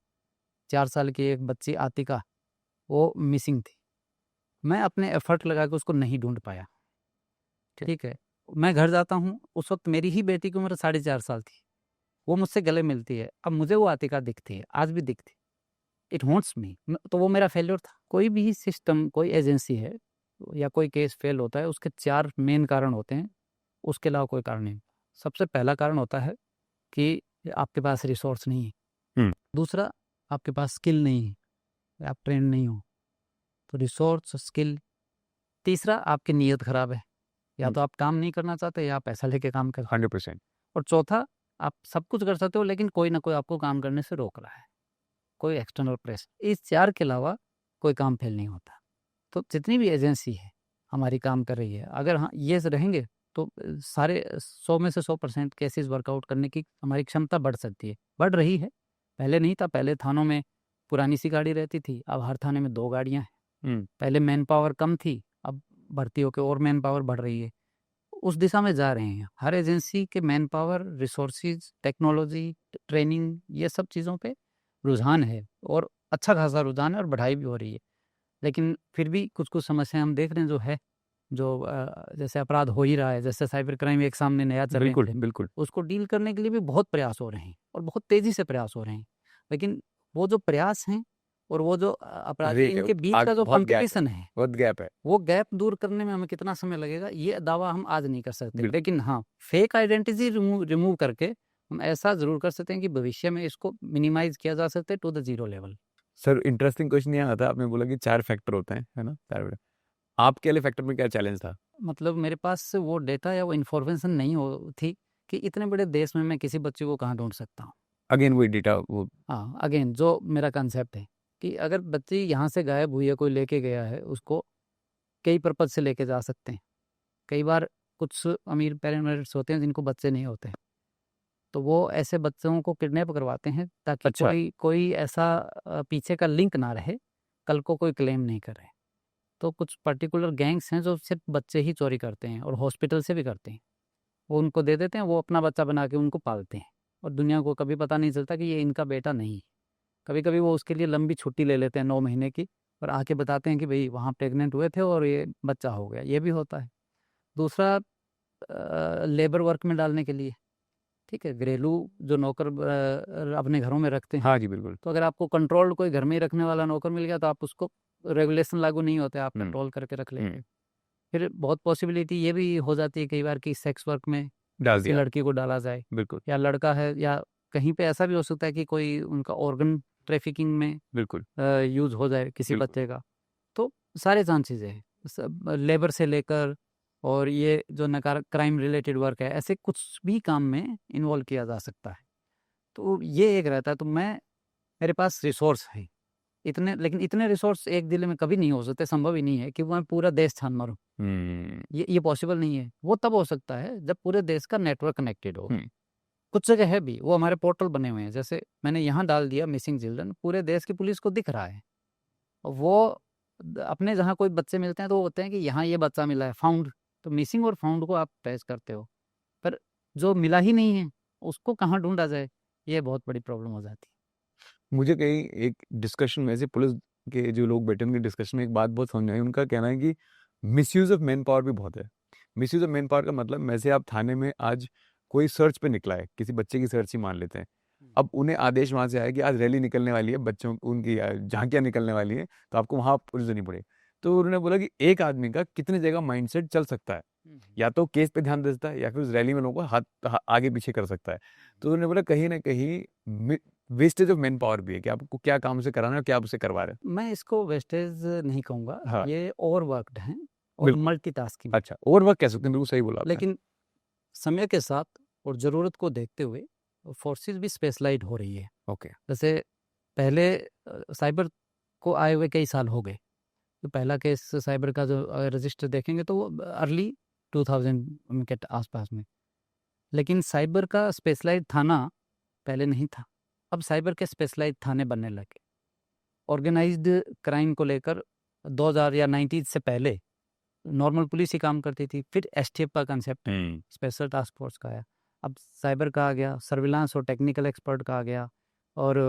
Speaker 3: 4 साल की एक बच्ची आतिका, वो मिसिंग थी। मैं अपने एफर्ट लगा के उसको नहीं ढूंढ पाया, ठीक है। मैं घर जाता हूँ, उस वक्त मेरी ही बेटी की उम्र 4.5 साल थी, वो मुझसे गले मिलती है, अब मुझे वो आतिका दिखती है, आज भी दिखती, इट हॉन्ट्स मी। तो वो मेरा फेल्योर था। कोई भी सिस्टम, कोई एजेंसी है या कोई केस फेल होता है, उसके 4 मेन कारण होते हैं, उसके अलावा कोई कारण नहीं। सबसे पहला कारण होता है कि आपके पास रिसोर्स नहीं है। दूसरा, आपके पास स्किल नहीं है, आप ट्रेन नहीं हो, तो रिसोर्स स्किल। तीसरा, आपकी नीयत खराब है, या तो आप काम नहीं करना चाहते या पैसा लेके काम कर।
Speaker 2: 100%।
Speaker 3: और चौथा, आप सब कुछ कर सकते हो लेकिन कोई ना कोई आपको काम करने से रोक रहा है, कोई एक्सटर्नल प्रेशर। इस 4 के अलावा कोई काम फेल नहीं होता। तो जितनी भी एजेंसी है हमारी काम कर रही है, अगर हाँ ये रहेंगे तो सारे 100 में से 100% केसेस वर्कआउट करने की हमारी क्षमता बढ़ सकती है, बढ़ रही है, पहले नहीं था, पहले थानों में पुरानी सी गाड़ी रहती थी, अब हर थाने में 2 गाड़ियाँ हैं। पहले मैन पावर कम थी, अब भर्ती होकर और मैन पावर बढ़ रही है। उस दिशा में जा रहे हैं। हर एजेंसी के man power, resources, technology, training, ये सब चीज़ों पे रुझान है और अच्छा खासा रुझान है और बढ़ाई भी हो रही है। लेकिन फिर भी कुछ-कुछ समस्याएँ हम देख रहे हैं जो जैसे अपराध हो ही रहा है, जैसे साइबर क्राइम एक सामने नया चल
Speaker 2: बिल्कुल, बिल्कुल।
Speaker 3: उसको डील करने के लिए भी बहुत प्रयास हो रहे हैं और बहुत तेज़ी से प्रयास हो रहे हैं। लेकिन वो जो प्रयास हैं और वो जो अपराधी,
Speaker 2: अरे
Speaker 3: इनके बीच
Speaker 2: आग
Speaker 3: का जो
Speaker 2: बहुत गैप है,
Speaker 3: कॉम्पिटिशन है,
Speaker 2: बहुत गैप है।
Speaker 3: वो गैप दूर करने में हमें कितना समय लगेगा, ये दावा हम आज नहीं कर सकते।
Speaker 2: बिल्कुल।
Speaker 3: लेकिन हाँ, फेक आइडेंटिटी रिमूव करके हम ऐसा ज़रूर कर सकते हैं कि भविष्य में इसको मिनिमाइज़ किया जा सकता है to the zero level.
Speaker 2: Sir interesting question ये आता है, आपने बोला कि 4 फैक्टर होते हैं, है ना? 4 फैक्टर। आपके वाले फैक्टर में क्या चैलेंज था?
Speaker 3: मतलब मेरे पास वो डेटा या वो इन्फॉर्मेशन नहीं हो थी कि इतने बड़े देश में मैं किसी बच्चे को कहाँ ढूँढ सकता हूँ।
Speaker 2: अगेन वही डेटा वो
Speaker 3: हाँ, अगेन जो मेरा कंसेप्ट है कि अगर बच्ची यहाँ से गायब हुई है, कोई लेके गया है, उसको कई पर्पज़ से लेके जा सकते हैं। कई बार कुछ अमीर पेरेंट्स होते हैं जिनको बच्चे नहीं होते, तो वो ऐसे बच्चों को किडनैप करवाते हैं ताकि
Speaker 2: अच्छा।
Speaker 3: कोई ऐसा पीछे का लिंक ना रहे, कल को कोई क्लेम नहीं करे। तो कुछ पर्टिकुलर गैंग्स हैं जो सिर्फ बच्चे ही चोरी करते हैं और हॉस्पिटल से भी करते हैं। वो उनको दे देते हैं, वो अपना बच्चा बना के उनको पालते हैं और दुनिया को कभी पता नहीं चलता कि ये इनका बेटा नहीं है। कभी-कभी वो उसके लिए लंबी छुट्टी ले लेते हैं 9 महीने की और आके बताते हैं कि भई वहाँ प्रेग्नेंट हुए थे और ये बच्चा हो गया, ये भी होता है। दूसरा लेबर वर्क में डालने के लिए, ठीक है? घरेलू जो नौकर अपने घरों में रखते हैं,
Speaker 2: हाँ जी, बिल्कुल।
Speaker 3: तो अगर आपको कंट्रोल्ड कोई घर में ही रखने वाला नौकर मिल गया तो आप उसको रेगुलेशन लागू नहीं होते, आप
Speaker 2: हुँ,
Speaker 3: कंट्रोल करके रख लेते
Speaker 2: हुँ।
Speaker 3: हैं। फिर बहुत पॉसिबिलिटी ये भी हो जाती है कई बार कि सेक्स वर्क में
Speaker 2: डाल
Speaker 3: किसी
Speaker 2: दिया,
Speaker 3: लड़की को डाला जाए
Speaker 2: बिल्कुल,
Speaker 3: या लड़का है, या कहीं पे ऐसा भी हो सकता है कि कोई उनका ऑर्गन ट्रैफिकिंग में
Speaker 2: बिल्कुल,
Speaker 3: यूज़ हो जाए किसी
Speaker 2: बिल्कुल।
Speaker 3: बच्चे का। तो सारे चांसेज़ हैं, सब लेबर से लेकर और ये जो नकार क्राइम रिलेटेड वर्क है, ऐसे कुछ भी काम में इन्वॉल्व किया जा सकता है। तो ये एक रहता है, तो मेरे पास रिसोर्स है इतने, लेकिन इतने रिसोर्स एक ज़िले में कभी नहीं हो सकते, संभव ही नहीं है कि मैं पूरा देश छान मारूँ।
Speaker 2: हुँ,
Speaker 3: ये पॉसिबल नहीं है। वो तब हो सकता है जब पूरे देश का नेटवर्क कनेक्टेड हो।
Speaker 2: हुँ।
Speaker 3: कुछ जगह है भी, वो हमारे पोर्टल बने हुए हैं। जैसे मैंने यहाँ डाल दिया मिसिंग चिल्ड्रन, पूरे देश की पुलिस को दिख रहा है। और वो अपने जहाँ कोई बच्चे मिलते हैं तो वो होते हैं कि यहाँ ये बच्चा मिला है, फाउंड। तो मिसिंग और फाउंड को आप ट्रेस करते हो, पर जो मिला ही नहीं है उसको कहाँ ढूंढा जाए, ये बहुत बड़ी प्रॉब्लम हो जाती
Speaker 2: मुझे कहीं एक डिस्कशन में ऐसे पुलिस के जो लोग बैठे उनके डिस्कशन में एक बात बहुत समझ आई। उनका कहना है कि मिसयूज़ ऑफ मैन पावर भी बहुत है। मिसयूज़ ऑफ मैन पावर का मतलब वैसे आप थाने में आज कोई सर्च पे निकला है, किसी बच्चे की सर्च ही मान लेते हैं। अब उन्हें आदेश वहाँ से आया कि आज रैली निकलने वाली है, बच्चों उनकी झांकियाँ निकलने वाली हैं, तो आपको वहाँ पुलिस देनी पड़ेगी। तो उन्होंने बोला कि एक आदमी का कितने जगह माइंडसेट चल सकता है।
Speaker 3: है।
Speaker 2: या तो केस पे ध्यान दे देता है या फिर उस रैली में लोगों को आगे पीछे कर सकता है। तो उन्होंने बोला कहीं न कहीं वेस्टेज ऑफ मैन पावर भी है कि आपको क्या काम उसे कराना है और क्या आप उसे करवा रहे हैं।
Speaker 3: मैं इसको वेस्टेज नहीं कहूँगा,
Speaker 2: हाँ,
Speaker 3: ये ओवरवर्क्ड हैं और
Speaker 2: बिल्कुल।
Speaker 3: मल्टीटास्किंग।
Speaker 2: अच्छा, ओवरवर्क कह सकते हैं, बिल्कुल सही बोला आपने।
Speaker 3: लेकिन समय के साथ और ज़रूरत को देखते हुए फोर्सेस भी स्पेशलाइज्ड हो रही है।
Speaker 2: ओके,
Speaker 3: जैसे पहले साइबर को आए हुए कई साल हो गए। तो पहला केस साइबर का जो रजिस्टर देखेंगे तो वो अर्ली 2000 के आसपास में। लेकिन साइबर का स्पेशलाइज्ड थाना पहले नहीं था। अब साइबर के स्पेशलाइज्ड थाने बनने लगे। ऑर्गेनाइज्ड क्राइम को लेकर 2000 या 90s से पहले नॉर्मल पुलिस ही काम करती थी। फिर एसटीएफ का कंसेप्ट स्पेशल टास्क फोर्स का आया। अब साइबर का आ गया, सर्विलांस और टेक्निकल एक्सपर्ट का आ गया और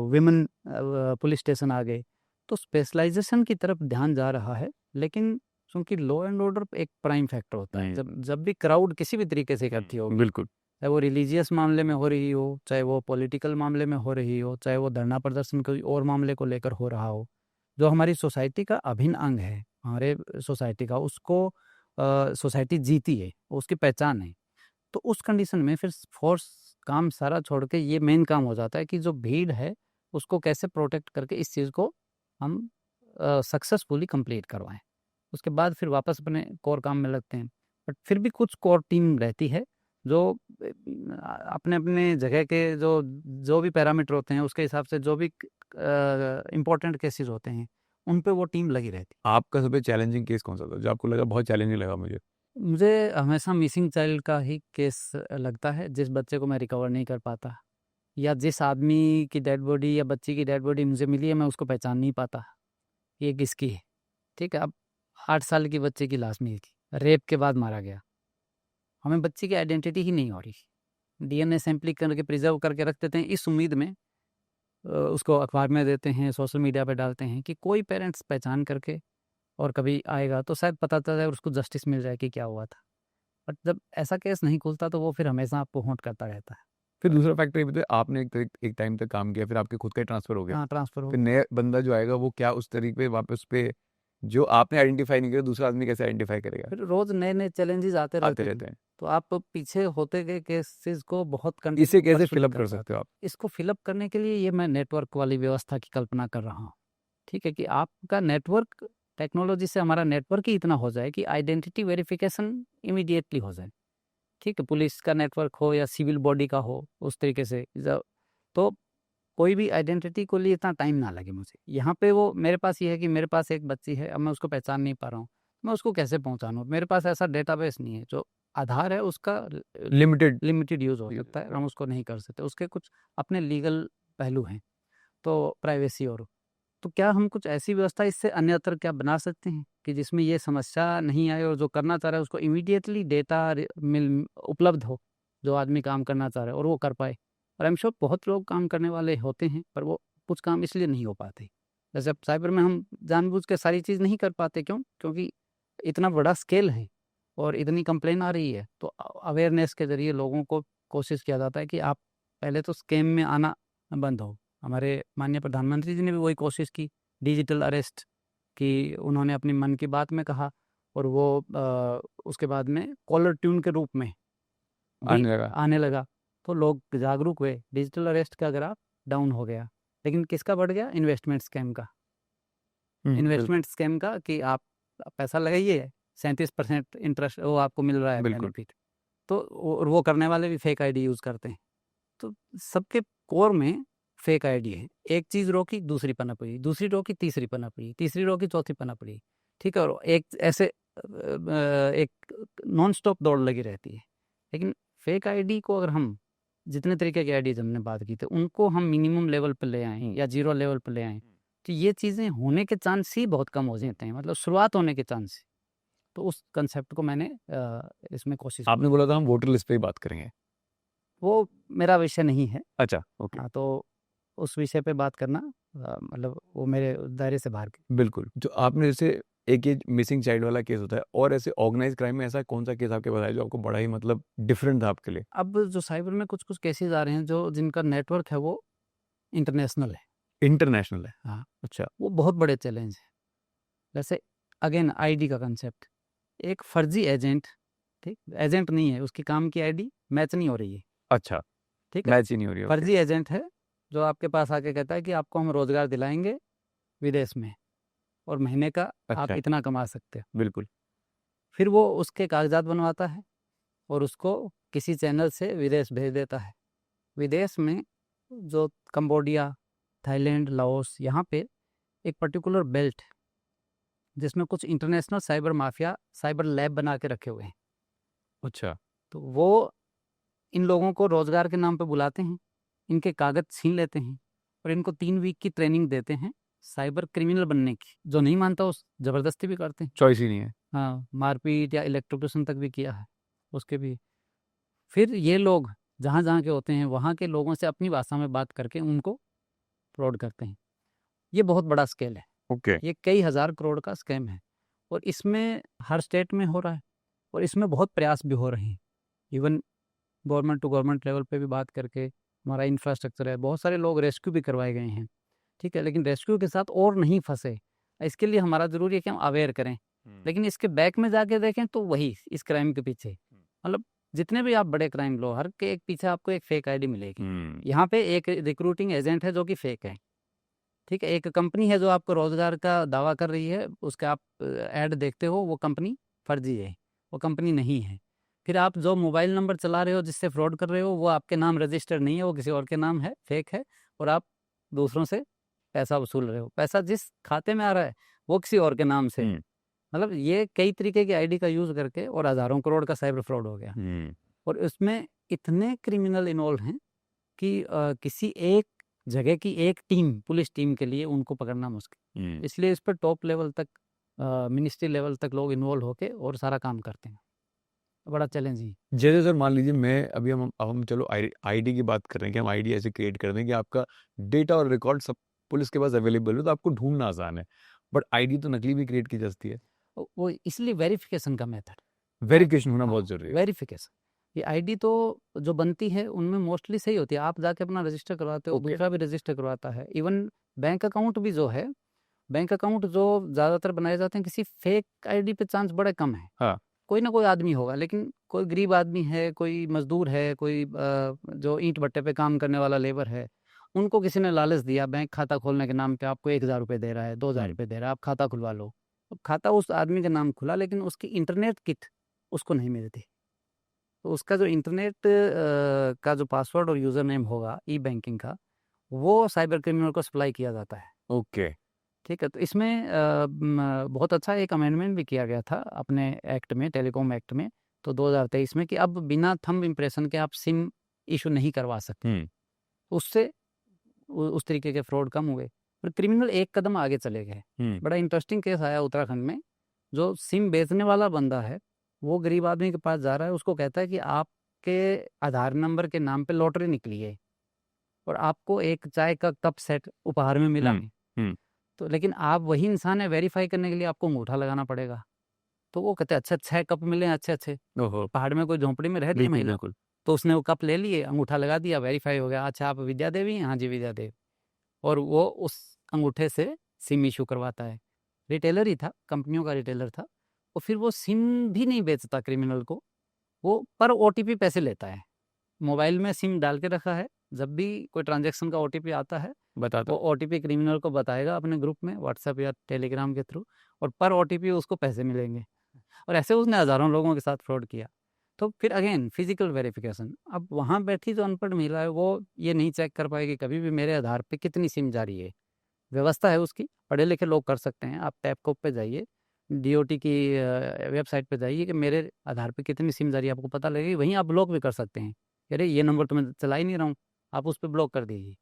Speaker 3: विमेन पुलिस स्टेशन आ गए। तो स्पेशलाइजेशन की तरफ ध्यान जा रहा है, लेकिन चूंकि लॉ एंड ऑर्डर एक प्राइम फैक्टर होता है। जब भी क्राउड किसी भी तरीके से इकट्ठी होगी,
Speaker 2: बिल्कुल।
Speaker 3: चाहे वो रिलीजियस मामले में हो रही हो, चाहे वो पॉलिटिकल मामले में हो रही हो, चाहे वो धरना प्रदर्शन कोई और मामले को लेकर हो रहा हो, जो हमारी सोसाइटी का अभिन्न अंग है, हमारे सोसाइटी का, उसको सोसाइटी जीती है, उसकी पहचान है। तो उस कंडीशन में फिर फोर्स काम सारा छोड़ के ये मेन काम हो जाता है कि जो भीड़ है उसको कैसे प्रोटेक्ट करके इस चीज़ को हम सक्सेसफुली कंप्लीट करवाएं। उसके बाद फिर वापस अपने कोर काम में लगते हैं। बट फिर भी कुछ कोर टीम रहती है जो अपने अपने जगह के जो भी पैरामीटर होते हैं उसके हिसाब से जो भी इम्पोर्टेंट केसेस होते हैं उन पे वो टीम लगी रहती है।
Speaker 2: आपका सबसे चैलेंजिंग केस कौन-सा था, जो आपको लगा बहुत चैलेंजिंग लगा मुझे?
Speaker 3: मुझे हमेशा मिसिंग चाइल्ड का ही केस लगता है, जिस बच्चे को मैं रिकवर नहीं कर पाता या जिस आदमी की डेड बॉडी या बच्ची की डेड बॉडी मुझे मिली है मैं उसको पहचान नहीं पाता ये किसकी है। ठीक है, अब 8 साल की बच्चे की लाश मिली थी, रेप के बाद मारा गया, हमें बच्ची की आइडेंटिटी ही नहीं हो रही, डीएनए सैंपलिंग करके प्रिजर्व करके रख देते हैं इस उम्मीद में उसको अखबार में देते हैं, सोशल मीडिया पे डालते हैं कि कोई पेरेंट्स पहचान करके और कभी आएगा तो शायद पता चल जाए और उसको जस्टिस मिल जाए कि क्या हुआ था। बट जब ऐसा केस नहीं खुलता तो वो फिर हमेशा आपको हॉन्ट करता रहता है।
Speaker 2: फिर दूसरा फैक्टर ये भी तो आपने एक टाइम तक काम किया, फिर आपके खुद का ही ट्रांसफर हो गया,
Speaker 3: हाँ, ट्रांसफर हो
Speaker 2: फिर नया बंदा जो आएगा वो क्या उस तरीके पे वापस पे जो आपने आइडेंटिफाई नहीं किया दूसरा आदमी कैसे आइडेंटिफाई करेगा?
Speaker 3: फिर रोज नए नए चैलेंजेस आते रहते
Speaker 2: रहते
Speaker 3: हैं,
Speaker 2: हैं।
Speaker 3: तो आप पीछे होते गए केसेस को बहुत
Speaker 2: इसे कैसे
Speaker 3: प्रफुल्लित
Speaker 2: फिलअप
Speaker 3: कर
Speaker 2: कर
Speaker 3: पाते
Speaker 2: सकते हो आप?
Speaker 3: इसको फिलअप करने के लिए ये मैं नेटवर्क वाली व्यवस्था की कल्पना कर रहा हूँ। ठीक है, कि आपका नेटवर्क, टेक्नोलॉजी से हमारा नेटवर्क ही इतना हो जाए कि आइडेंटिटी वेरिफिकेशन इमीडिएटली हो जाए। ठीक है, पुलिस का नेटवर्क हो या सिविल बॉडी का हो, उस तरीके से तो कोई भी आइडेंटिटी को लिए इतना टाइम ना लगे मुझे। यहाँ पे वो मेरे पास ये है कि मेरे पास एक बच्ची है, अब मैं उसको पहचान नहीं पा रहा हूँ, मैं उसको कैसे पहचानूँ? मेरे पास ऐसा डेटाबेस नहीं है, जो आधार है उसका लिमिटेड यूज़ हो सकता है, हम उसको नहीं कर सकते, उसके कुछ अपने लीगल पहलू हैं, तो प्राइवेसी और तो क्या हम कुछ ऐसी व्यवस्था इससे अन्यत्र क्या बना सकते हैं कि जिसमें ये समस्या नहीं आए और जो करना चाह रहा है उसको इमीडिएटली डेटा मिल उपलब्ध हो, जो आदमी काम करना चाह रहा है और वो कर पाए। और आई एम श्योर बहुत लोग काम करने वाले होते हैं, पर वो कुछ काम इसलिए नहीं हो पाते। जैसे अब साइबर में हम जानबूझ के सारी चीज़ नहीं कर पाते, क्यों? क्योंकि इतना बड़ा स्केल है और इतनी कंप्लेन आ रही है, तो अवेयरनेस के ज़रिए लोगों को कोशिश किया जाता है कि आप पहले तो स्कैम में आना बंद हो। हमारे माननीय प्रधानमंत्री जी ने भी वही कोशिश की, डिजिटल अरेस्ट की उन्होंने अपनी मन की बात में कहा, और वो उसके बाद में कॉलर ट्यून के रूप में भी आने लगा, तो लोग जागरूक हुए, डिजिटल अरेस्ट का ग्राफ डाउन हो गया। लेकिन किसका बढ़ गया? इन्वेस्टमेंट स्कैम का। इन्वेस्टमेंट स्कैम का कि आप पैसा लगाइए, 37% इंटरेस्ट वो आपको मिल रहा है बेनिफिट, तो और वो करने वाले भी फेक आईडी यूज़ करते हैं। तो सबके कोर में फेक आईडी है। एक चीज़ रोकी, दूसरी पनप रही, दूसरी रोकी, तीसरी पनप रही, तीसरी रोकी, चौथी पनप रही। ठीक है, और एक ऐसे एक नॉन स्टॉप दौड़ लगी रहती है। लेकिन फेक आईडी को अगर हम जितने तरीके की आईडी हमने बात की थी उनको हम मिनिमम लेवल पर ले आएँ या जीरो लेवल पर ले आएँ, तो ये चीज़ें होने के चांस ही बहुत कम हो जाते हैं, मतलब शुरुआत होने के चांस। तो उस कंसेप्ट को मैंने इसमें कोशिश
Speaker 2: आपने बोला था हम वोटर लिस्ट पे ही बात करेंगे,
Speaker 3: वो मेरा विषय नहीं है।
Speaker 2: अच्छा, ओके।
Speaker 3: हाँ, तो उस विषय पे बात करना मतलब वो मेरे दायरे से बाहर की।
Speaker 2: बिल्कुल, जो आपने जैसे एक ये मिसिंग चाइल्ड वाला केस होता है, और ऐसे ऑर्गेनाइज क्राइम में ऐसा कौन सा केस आपके बताया जो आपको बड़ा ही मतलब डिफरेंट था आपके लिए?
Speaker 3: अब जो साइबर में कुछ केसेस आ रहे हैं जो जिनका नेटवर्क है वो इंटरनेशनल है।
Speaker 2: इंटरनेशनल है,
Speaker 3: हाँ,
Speaker 2: अच्छा।
Speaker 3: वो बहुत बड़े चैलेंज है। जैसे अगेन आईडी का कंसेप्ट, एक फर्जी एजेंट, ठीक, एजेंट नहीं है, उसकी काम की आईडी मैच नहीं हो रही है।
Speaker 2: अच्छा,
Speaker 3: ठीक है,
Speaker 2: मैच ही नहीं हो रही है, ओके।
Speaker 3: फर्जी एजेंट है जो आपके पास आके कहता है कि आपको हम रोजगार दिलाएंगे विदेश में और महीने का आप
Speaker 2: अच्छा,
Speaker 3: इतना कमा सकते हो।
Speaker 2: बिल्कुल।
Speaker 3: फिर वो उसके कागजात बनवाता है और उसको किसी चैनल से विदेश भेज देता है। विदेश में जो कंबोडिया, थाईलैंड, लाओस, यहाँ पे एक पर्टिकुलर बेल्ट है जिसमें कुछ international cyber mafia cyber lab बना के रखे हुए हैं।
Speaker 2: अच्छा,
Speaker 3: तो वो इन लोगों को रोजगार के नाम पे बुलाते हैं, इनके कागज छीन लेते हैं और इनको 3 वीक की ट्रेनिंग देते हैं साइबर क्रिमिनल बनने की। जो नहीं मानता उस जबरदस्ती भी करते हैं,
Speaker 2: चॉइस ही नहीं है।
Speaker 3: हाँ, मारपीट या इलेक्ट्रोक्यूशन तक भी किया है उसके भी। फिर ये लोग जहाँ जहाँ के होते हैं वहाँ के लोगों से अपनी भाषा में बात करके उनको फ्रॉड करते हैं। ये बहुत बड़ा स्केल है,
Speaker 2: ओके,
Speaker 3: ये कई हज़ार करोड़ का स्कैम है और इसमें हर स्टेट में हो रहा है और इसमें बहुत प्रयास भी हो रहे हैं। Even government to government level पे भी बात करके हमारा इंफ्रास्ट्रक्चर है, बहुत सारे लोग रेस्क्यू भी करवाए गए हैं। ठीक है, लेकिन रेस्क्यू के साथ और नहीं फंसे, इसके लिए हमारा ज़रूरी है कि हम अवेयर करें। लेकिन इसके बैक में जाके देखें तो वही इस क्राइम के पीछे, मतलब जितने भी आप बड़े क्राइम लो, हर के एक पीछे आपको एक फेक आईडी मिलेगी। यहाँ पे एक रिक्रूटिंग एजेंट है जो कि फेक है। ठीक है, एक कंपनी है जो आपको रोजगार का दावा कर रही है, उसके आप ऐड देखते हो, वो कंपनी फर्जी है, वो कंपनी नहीं है। फिर आप जो मोबाइल नंबर चला रहे हो जिससे फ्रॉड कर रहे हो वो आपके नाम रजिस्टर्ड नहीं है, वो किसी और के नाम है, फेक है, और आप दूसरों से पैसा वसूल रहे हो। पैसा जिस खाते में आ रहा है वो किसी और के नाम से, मतलब ये कई तरीके की आईडी का यूज़ करके और हज़ारों करोड़ का साइबर फ्रॉड हो गया। और इसमें इतने क्रिमिनल इन्वॉल्व हैं कि किसी एक जगह की एक टीम, पुलिस टीम के लिए उनको पकड़ना मुश्किल। इसलिए इस पर टॉप लेवल तक, मिनिस्ट्री लेवल तक लोग इन्वॉल्व होके और सारा काम करते हैं। बड़ा चैलेंज ही।
Speaker 2: जैसे सर मान लीजिए मैं अभी हम चलो आईडी की बात कर रहे हैं कि हम आईडी ऐसे क्रिएट कर दें कि आपका डेटा और रिकॉर्ड सब पुलिस के पास अवेलेबल हो, तो आपको ढूंढना आसान है। बट आईडी तो नकली भी क्रिएट की जा सकती है।
Speaker 3: वो इसलिए वेरिफिकेशन का मेथड,
Speaker 2: वेरिफिकेशन होना बहुत जरूरी है।
Speaker 3: वेरिफिकेशन। ये आईडी तो जो बनती है उनमें मोस्टली सही होती है, आप जाके अपना रजिस्टर करवाते हो,
Speaker 2: Okay.
Speaker 3: दूसरा भी रजिस्टर करवाता है। इवन बैंक अकाउंट भी जो है, बैंक अकाउंट जो ज़्यादातर बनाए जाते हैं, किसी फेक आईडी पे चांस बड़े कम है।
Speaker 2: हाँ।
Speaker 3: कोई ना कोई आदमी होगा, लेकिन कोई गरीब आदमी है, कोई मजदूर है, कोई जो ईंट भट्टे पे काम करने वाला लेबर है, उनको किसी ने लालच दिया, बैंक खाता खोलने के नाम पे आपको 1000 रुपये दे रहा है, 2000 रुपये दे रहा है, आप खाता खुलवा लो। अब खाता उस आदमी के नाम खुला, लेकिन उसकी इंटरनेट किट उसको नहीं मिलती। तो उसका जो इंटरनेट का जो पासवर्ड और यूज़र नेम होगा ई बैंकिंग का, वो साइबर क्रिमिनल को सप्लाई किया जाता है।
Speaker 2: ओके।
Speaker 3: ठीक है, तो इसमें बहुत अच्छा एक अमेंडमेंट भी किया गया था अपने एक्ट में, टेलीकॉम एक्ट में, तो 2023 में, कि अब बिना थंब इम्प्रेशन के आप सिम इशू नहीं करवा सकते। उससे उस तरीके के फ्रॉड कम हुए, पर क्रिमिनल एक कदम आगे चले गए। बड़ा इंटरेस्टिंग केस आया उत्तराखंड में। जो सिम बेचने वाला बंदा है, वो गरीब आदमी के पास जा रहा है, उसको कहता है कि आपके आधार नंबर के नाम पे लॉटरी निकली है और आपको एक चाय का कप सेट उपहार में मिला है। तो लेकिन आप वही इंसान है, वेरीफाई करने के लिए आपको अंगूठा लगाना पड़ेगा। तो वो कहते हैं अच्छा 6 कप मिले अच्छे, पहाड़ में कोई झोंपड़ी में रहती है महिला, तो उसने वो कप ले लिए, अंगूठा लगा दिया, वेरीफाई हो गया, अच्छा आप विद्या देवी हैं? हाँ जी विद्या देवी। और वो उस अंगूठे से सिम इशू करवाता है। रिटेलर ही था, कंपनियों का रिटेलर था। और फिर वो सिम भी नहीं बेचता क्रिमिनल को, वो पर ओटीपी पैसे लेता है। मोबाइल में सिम डाल के रखा है, जब भी कोई ट्रांजैक्शन का ओटीपी आता है
Speaker 2: बताता
Speaker 3: वो ओटीपी क्रिमिनल को बताएगा अपने ग्रुप में, व्हाट्सएप या टेलीग्राम के थ्रू, और पर ओटीपी उसको पैसे मिलेंगे। और ऐसे उसने हज़ारों लोगों के साथ फ्रॉड किया। तो फिर अगेन फिजिकल वेरिफिकेशन। अब वहाँ बैठी जो अनपढ़ महिला है, वो ये नहीं चेक कर पाएगी कभी भी मेरे आधार पे कितनी सिम जारी है। व्यवस्था है उसकी, पढ़े लिखे लोग कर सकते हैं। आप टैपकोप पे जाइए, डीओटी की वेबसाइट पे जाइए कि मेरे आधार पे कितनी सिम जारी है, आपको पता लगेगी। वहीं आप ब्लॉक भी कर सकते हैं, अरे ये नंबर तो मैं चला ही नहीं रहा हूँ, आप उस पर ब्लॉक कर दीजिए।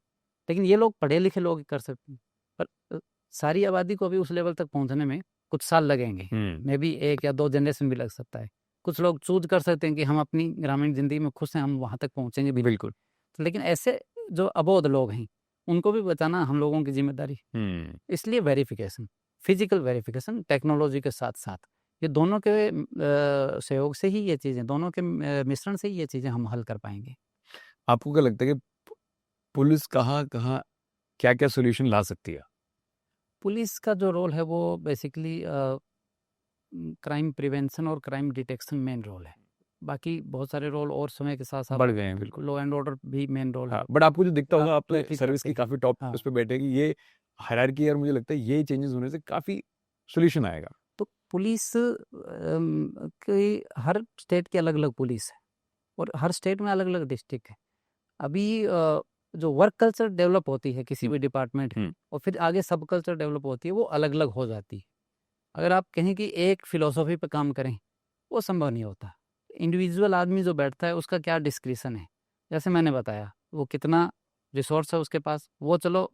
Speaker 3: लेकिन ये लोग पढ़े लिखे लोग कर सकते हैं, पर सारी आबादी को अभी उस लेवल तक पहुंचने में कुछ साल लगेंगे। मे बी 1 या 2 जनरेशन भी लग सकता है। कुछ लोग चूज कर सकते हैं कि हम अपनी ग्रामीण जिंदगी में खुश हैं, हम वहां तक पहुंचेंगे भी।
Speaker 2: बिल्कुल।
Speaker 3: तो लेकिन ऐसे जो अबोध लोग हैं, उनको भी बचाना हम लोगों की जिम्मेदारी। इसलिए वेरिफिकेशन, फिजिकल वेरिफिकेशन टेक्नोलॉजी के साथ साथ, ये दोनों के सहयोग से ही ये चीज़ें, दोनों के मिश्रण से ही ये चीज़ें हम हल कर पाएंगे।
Speaker 2: आपको क्या लगता है कि पुलिस कहाँ क्या क्या सोल्यूशन ला सकती है?
Speaker 3: पुलिस का जो रोल है वो बेसिकली क्राइम प्रिवेंशन और क्राइम डिटेक्शन मेन रोल है। बाकी बहुत सारे रोल और समय के साथ साथ
Speaker 2: बढ़ गए हैं। बिल्कुल।
Speaker 3: लॉ एंड ऑर्डर भी मेन रोल है।
Speaker 2: बट आपको जो दिखता होगा, आप तो
Speaker 3: traffic
Speaker 2: सर्विस की
Speaker 3: करते
Speaker 2: काफी टॉप
Speaker 3: हाँ।
Speaker 2: उस पे बैठे कि ये हायरार्की, और मुझे लगता है ये चेंजेस होने से काफी सोल्यूशन आएगा।
Speaker 3: तो पुलिस की हर स्टेट की अलग अलग पुलिस है और हर स्टेट में अलग अलग डिस्ट्रिक्ट है। अभी जो वर्क कल्चर डेवलप होती है किसी भी डिपार्टमेंट की, और फिर आगे सब कल्चर डेवलप होती है, वो अलग अलग हो जाती है। अगर आप कहें कि एक फिलोसॉफी पे काम करें, वो संभव नहीं होता। इंडिविजुअल आदमी जो बैठता है उसका क्या डिस्क्रिप्शन है, जैसे मैंने बताया, वो कितना रिसोर्स है उसके पास, वो चलो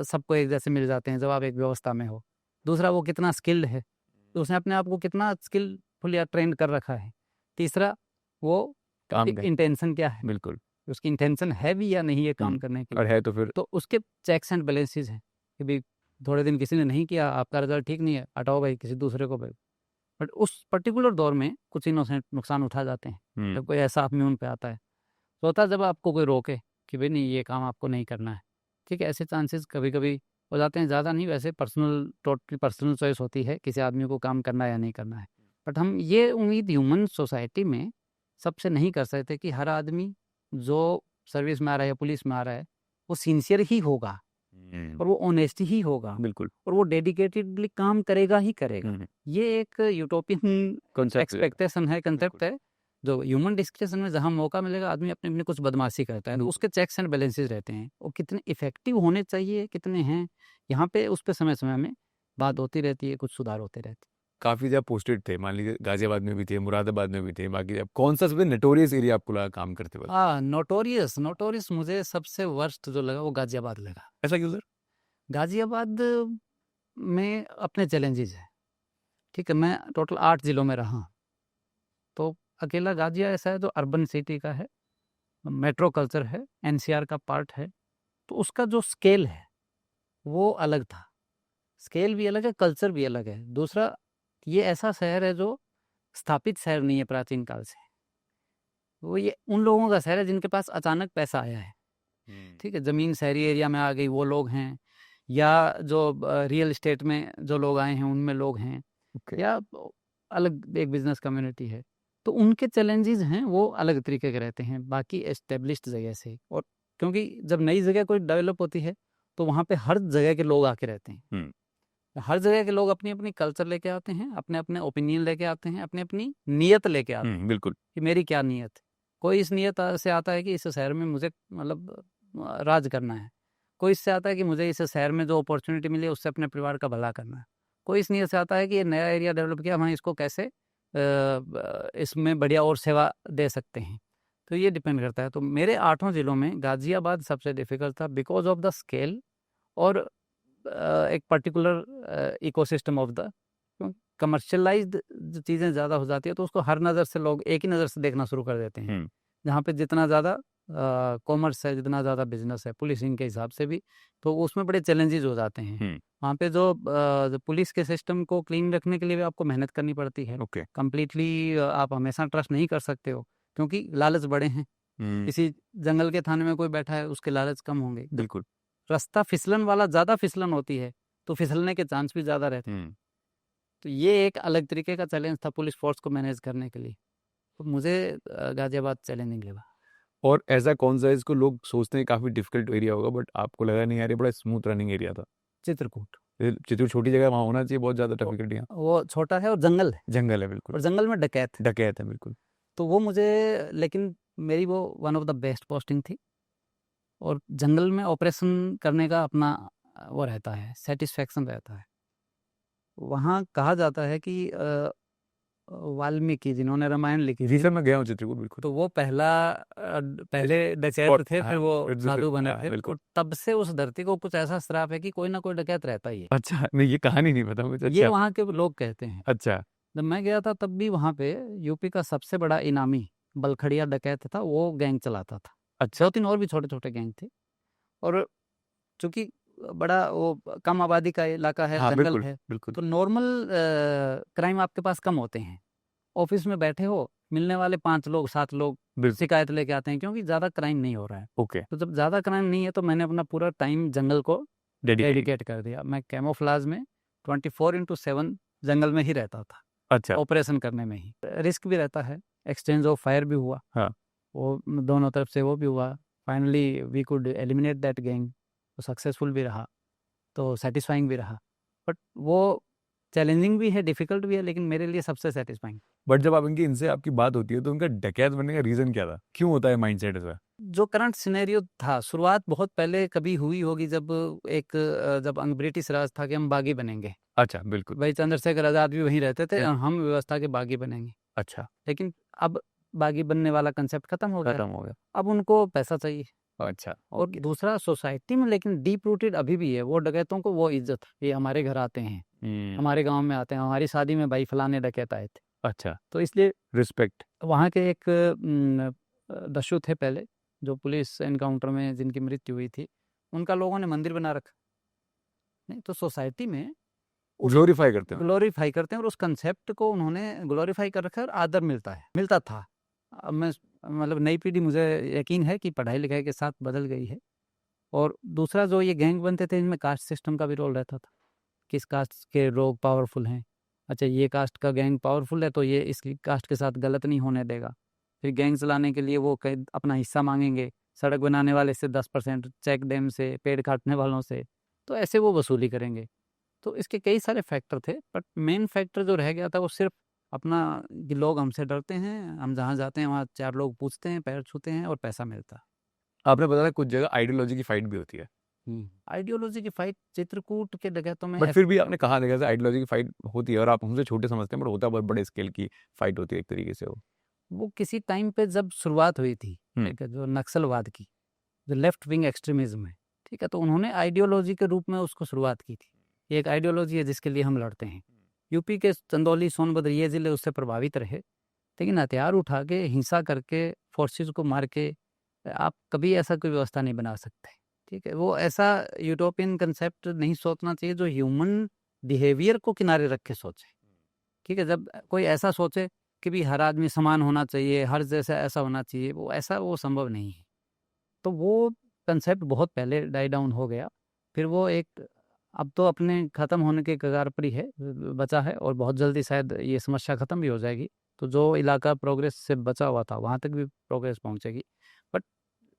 Speaker 3: सबको एक जैसे मिल जाते हैं जब आप एक व्यवस्था में हो। दूसरा, वो कितना स्किल्ड है, तो उसने अपने आप को कितना स्किलफुल या ट्रेंड कर रखा है। तीसरा, वो
Speaker 2: काम
Speaker 3: इंटेंशन क्या है,
Speaker 2: बिल्कुल,
Speaker 3: उसकी इंटेंशन है भी या नहीं है काम करने के लिए,
Speaker 2: और है तो फिर
Speaker 3: तो उसके चेक्स एंड बैलेंसेस हैं कि भाई थोड़े दिन किसी ने नहीं किया, आपका रिजल्ट ठीक नहीं है, हटाओ भाई किसी दूसरे को भाई। बट उस पर्टिकुलर दौर में कुछ इनोसेंट नुकसान उठा जाते हैं जब कोई ऐसा आदमी उन पे आता है। तो होता है जब आपको कोई रोके कि भाई नहीं ये काम आपको नहीं करना है, ठीक है, ऐसे चांसेस कभी कभी हो जाते हैं, ज़्यादा नहीं, वैसे टोटली पर्सनल चॉइस होती है किसी आदमी को काम करना है या नहीं करना है। बट हम ये उम्मीद ह्यूमन सोसाइटी में सबसे नहीं कर सकते कि हर आदमी जो सर्विस में आ रहा है या पुलिस में आ रहा है वो सिंसियर ही होगा और वो ऑनेस्ट ही होगा,
Speaker 2: बिल्कुल,
Speaker 3: और वो डेडिकेटेडली काम करेगा ही करेगा। ये एक यूटोपियन एक्सपेक्टेशन है, कंसेप्ट है, जो ह्यूमन डिस्कशन में जहाँ मौका मिलेगा आदमी अपने अपने कुछ बदमाशी करता है, तो उसके चेक्स एंड बैलेंसेस रहते हैं, वो कितने इफेक्टिव होने चाहिए, कितने हैं, यहाँ पे उस पर समय समय में बात होती रहती है, कुछ सुधार होते रहते हैं।
Speaker 2: काफ़ी जगह पोस्टेड थे, मान लीजिए गाज़ियाबाद में भी थे, मुरादाबाद में भी थे, बाकी अब कौन सा सबसे नोटोरियस एरिया आपको लगा काम करते वक़्त?
Speaker 3: हाँ, नोटोरियस मुझे सबसे वर्स्ट जो लगा वो गाज़ियाबाद लगा।
Speaker 2: ऐसा क्यों सर?
Speaker 3: गाज़ियाबाद में अपने चैलेंजेज़ हैं, ठीक है? मैं टोटल 8 ज़िलों में रहा हूँ, तो अकेला गाज़िया ऐसा है जो अर्बन सिटी का है, मेट्रो कल्चर है, एनसीआर का पार्ट है, तो उसका जो स्केल है, वो अलग था। स्केल भी अलग है, कल्चर भी अलग है। दूसरा, ये ऐसा शहर है जो स्थापित शहर नहीं है प्राचीन काल से। वो ये उन लोगों का शहर है जिनके पास अचानक पैसा आया है, ठीक है? ज़मीन शहरी एरिया में आ गई, वो लोग हैं, या जो रियल एस्टेट में जो लोग आए हैं, उनमें लोग हैं,
Speaker 2: ओके।
Speaker 3: या अलग एक बिज़नेस कम्युनिटी है। तो उनके चैलेंजेज़ हैं, वो अलग तरीके के रहते हैं, बाकी एस्टेब्लिश्ड जगह से। और क्योंकि जब नई जगह कोई डेवलप होती है, तो वहाँ पे हर जगह के लोग आके रहते हैं।
Speaker 2: हुँ।
Speaker 3: हर जगह के लोग अपनी-अपनी कल्चर लेके आते हैं, अपने-अपने ओपिनियन लेके आते हैं, अपनी-अपनी नियत लेके आते हैं
Speaker 2: बिल्कुल।
Speaker 3: कि मेरी क्या नियत है। कोई इस नियत से आता है कि इस शहर में मुझे मतलब राज करना है। कोई इससे आता है कि मुझे इस शहर में जो अपॉर्च्युनिटी मिली है उससे अपने परिवार का भला करना है। कोई इस नियत से आता है कि ये नया एरिया डेवलप किया, हम इसको कैसे इसमें बढ़िया और सेवा दे सकते हैं। तो ये डिपेंड करता है। तो मेरे 8 ज़िलों में गाज़ियाबाद सबसे डिफ़िकल्ट था बिकॉज़ ऑफ द स्केल और एक particular ecosystem of the commercialised जो चीज़ें ज़्यादा हो जाती है, तो उसको हर नज़र से लोग एक ही नज़र से देखना शुरू कर देते हैं। जहाँ पे जितना ज़्यादा कॉमर्स है, जितना ज़्यादा बिजनेस है, पुलिसिंग के हिसाब से भी, तो उसमें बड़े चैलेंजेस हो जाते हैं। वहाँ पे जो पुलिस के सिस्टम को क्लीन रखने के लिए भी आपको मेहनत करनी पड़ती है।
Speaker 2: ओके।
Speaker 3: कंप्लीटली आप हमेशा ट्रस्ट नहीं कर सकते हो, क्योंकि लालच बड़े हैं। किसी जंगल के थाने में कोई बैठा है, उसके लालच कम होंगे।
Speaker 2: बिल्कुल।
Speaker 3: रास्ता फिसलन वाला, ज़्यादा फिसलन होती है, तो फिसलने के चांस भी ज़्यादा रहते हैं। तो ये एक अलग तरीके का चैलेंज था पुलिस फोर्स को मैनेज करने के लिए। तो मुझे गाज़ियाबाद चैलेंजिंग लगा।
Speaker 2: और ऐसा कौन-सा है जिसको लोग सोचते हैं काफ़ी डिफिकल्ट एरिया होगा, बट आपको लगा नहीं यार ये बड़ा स्मूथ रनिंग एरिया था?
Speaker 3: चित्रकूट।
Speaker 2: चित्तूर छोटी जगह है, वहाँ होना चाहिए बहुत ज़्यादा डिफिकल्टी यहाँ।
Speaker 3: वो छोटा है और जंगल है,
Speaker 2: जंगल है बिल्कुल।
Speaker 3: और जंगल में डकैत है।
Speaker 2: डकैत है बिल्कुल।
Speaker 3: तो वो मुझे, लेकिन मेरी वो one of the best posting थी। और जंगल में ऑपरेशन करने का अपना वो रहता है, सैटिस्फैक्शन रहता है। वहाँ कहा जाता है कि वाल्मीकि जिन्होंने रामायण लिखी
Speaker 2: जी
Speaker 3: थी,
Speaker 2: सर, मैं गया हूँ चित्रकूट बिल्कुल।
Speaker 3: तो वो पहले डकैत
Speaker 2: और
Speaker 3: थे,
Speaker 2: हाँ,
Speaker 3: फिर वो
Speaker 2: फिर दूसरे
Speaker 3: साधु बने
Speaker 2: हाँ,
Speaker 3: थे।
Speaker 2: बिल्कुल।
Speaker 3: और तब से उस धरती को कुछ ऐसा श्राप है कि कोई ना कोई डकैत रहता ही है।
Speaker 2: अच्छा, नहीं ये कहानी नहीं पता मुझे।
Speaker 3: ये
Speaker 2: अच्छा।
Speaker 3: वहाँ के लोग कहते हैं।
Speaker 2: अच्छा।
Speaker 3: जब मैं गया था तब भी वहाँ पे यूपी का सबसे बड़ा इनामी बलखड़िया डकैत था, वो गैंग चलाता था।
Speaker 2: अच्छा।
Speaker 3: 2-3 और भी छोटे-छोटे गैंग थे। और चूँकि बड़ा वो कम आबादी का इलाका है,
Speaker 2: हाँ,
Speaker 3: जंगल
Speaker 2: बिल्कुल,
Speaker 3: है,
Speaker 2: बिल्कुल।
Speaker 3: तो नॉर्मल क्राइम आपके पास कम होते हैं। ऑफ़िस में बैठे हो, मिलने वाले 5 लोग, 7 लोग
Speaker 2: बिल्कुल।
Speaker 3: शिकायत लेके आते हैं, क्योंकि ज़्यादा क्राइम नहीं हो रहा है।
Speaker 2: ओके।
Speaker 3: तो जब ज़्यादा क्राइम नहीं है, तो मैंने अपना पूरा टाइम जंगल को
Speaker 2: डेडिकेटेड।
Speaker 3: डेडिकेट कर दिया। मैं कैमोफ्लेज में 24/7 जंगल में ही रहता था,
Speaker 2: अच्छा।
Speaker 3: ऑपरेशन करने में ही। रिस्क भी रहता है, एक्सचेंज ऑफ फायर भी हुआ।
Speaker 2: हाँ।
Speaker 3: वो दोनों तरफ से वो भी हुआ। Finally we could eliminate that gang. तो सक्सेसफुल भी रहा, तो सैटिस्फाइंग भी रहा। बट वो चैलेंजिंग भी है, डिफ़िकल्ट भी है, लेकिन मेरे लिए सबसे सैटिस्फाइंग।
Speaker 2: बट जब आप इनसे आपकी बात होती है तो उनका डकैत बनने का रीज़न क्या था? क्यों होता है माइंडसेट ऐसा?
Speaker 3: जो करंट सिनेरियो था, शुरुआत बहुत पहले कभी हुई होगी, जब ब्रिटिश राज था कि हम बागी बनेंगे।
Speaker 2: अच्छा, बिल्कुल।
Speaker 3: भाई चंद्रशेखर आज़ाद भी वहीं रहते थे,
Speaker 2: हुँ।
Speaker 3: और हम व्यवस्था के बागी बनेंगे।
Speaker 2: अच्छा।
Speaker 3: लेकिन अब बागी बनने वाला कंसेप्ट खत्म हो गया।
Speaker 2: खत्म हो गया।
Speaker 3: अब उनको पैसा चाहिए।
Speaker 2: अच्छा।
Speaker 3: और दूसरा, सोसाइटी में लेकिन डीप रूटेड अभी भी है, वो डकैतों को वो इज्जत, ये हमारे घर आते हैं, हमारे गांव में आते हैं, हमारी शादी में भाई फलाने डकैत आए थे।
Speaker 2: अच्छा।
Speaker 3: तो इसलिए
Speaker 2: रिस्पेक्ट।
Speaker 3: वहाँ के एक दस्यु थे पहले, जो पुलिस एनकाउंटर में जिनकी मृत्यु हुई थी, उनका लोगों ने मंदिर बना रखा। नहीं तो सोसाइटी में
Speaker 2: ग्लोरीफाई करते हैं।
Speaker 3: ग्लोरीफाई करते हैं, और उस कंसेप्ट को उन्होंने ग्लोरीफाई कर रखा है, और आदर मिलता था। अब मैं मतलब नई पीढ़ी, मुझे यकीन है कि पढ़ाई लिखाई के साथ बदल गई है। और दूसरा, जो ये गैंग बनते थे, इनमें कास्ट सिस्टम का भी रोल रहता था। किस कास्ट के लोग पावरफुल हैं, अच्छा ये कास्ट का गैंग पावरफुल है, तो ये इस कास्ट के साथ गलत नहीं होने देगा। फिर गैंग चलाने के लिए वो अपना हिस्सा मांगेंगे, सड़क बनाने वाले से 10%, चेक डैम से, पेड़ काटने वालों से, तो ऐसे वो वसूली करेंगे। तो इसके कई सारे फैक्टर थे, बट मेन फैक्टर जो रह गया था वो सिर्फ अपना, कि लोग हमसे डरते हैं, हम जहाँ जाते हैं वहाँ 4 लोग पूछते हैं, पैर छूते हैं, और पैसा मिलता है।
Speaker 2: आपने बताया कुछ जगह आइडियोलॉजी की फाइट भी होती है।
Speaker 3: आइडियोलॉजी की फाइट चित्रकूट के जगह तो मैं
Speaker 2: बट फिर भी आपने कहा देखा जैसे आइडियोलॉजी की फाइट होती है और आप हमसे छोटे समझते हैं, बट होता है बहुत बड़े स्केल की फाइट होती है एक तरीके से
Speaker 3: वो किसी टाइम पे जब शुरुआत हुई थी, ठीक है, जो नक्सलवाद की, जो लेफ्ट विंग एक्सट्रीमिज्म है, ठीक है, तो उन्होंने आइडियोलॉजी के रूप में उसको शुरुआत की थी। ये एक आइडियोलॉजी है जिसके लिए हम लड़ते हैं। यूपी के चंदौली, सोनभद्र ये जिले उससे प्रभावित रहे, लेकिन हथियार उठा के, हिंसा करके, फोर्सेस को मार के आप कभी ऐसा कोई व्यवस्था नहीं बना सकते, ठीक है। वो ऐसा यूटोपियन कंसेप्ट नहीं सोचना चाहिए जो ह्यूमन बिहेवियर को किनारे रख के सोचे, ठीक है। जब कोई ऐसा सोचे कि भी हर आदमी समान होना चाहिए, हर जैसा ऐसा होना चाहिए, वो संभव नहीं है। तो वो कंसेप्ट बहुत पहले डाई डाउन हो गया। फिर वो एक अब तो अपने ख़त्म होने के कगार पर ही है, बचा है, और बहुत जल्दी शायद ये समस्या ख़त्म भी हो जाएगी। तो जो इलाका प्रोग्रेस से बचा हुआ था वहाँ तक भी प्रोग्रेस पहुँचेगी। बट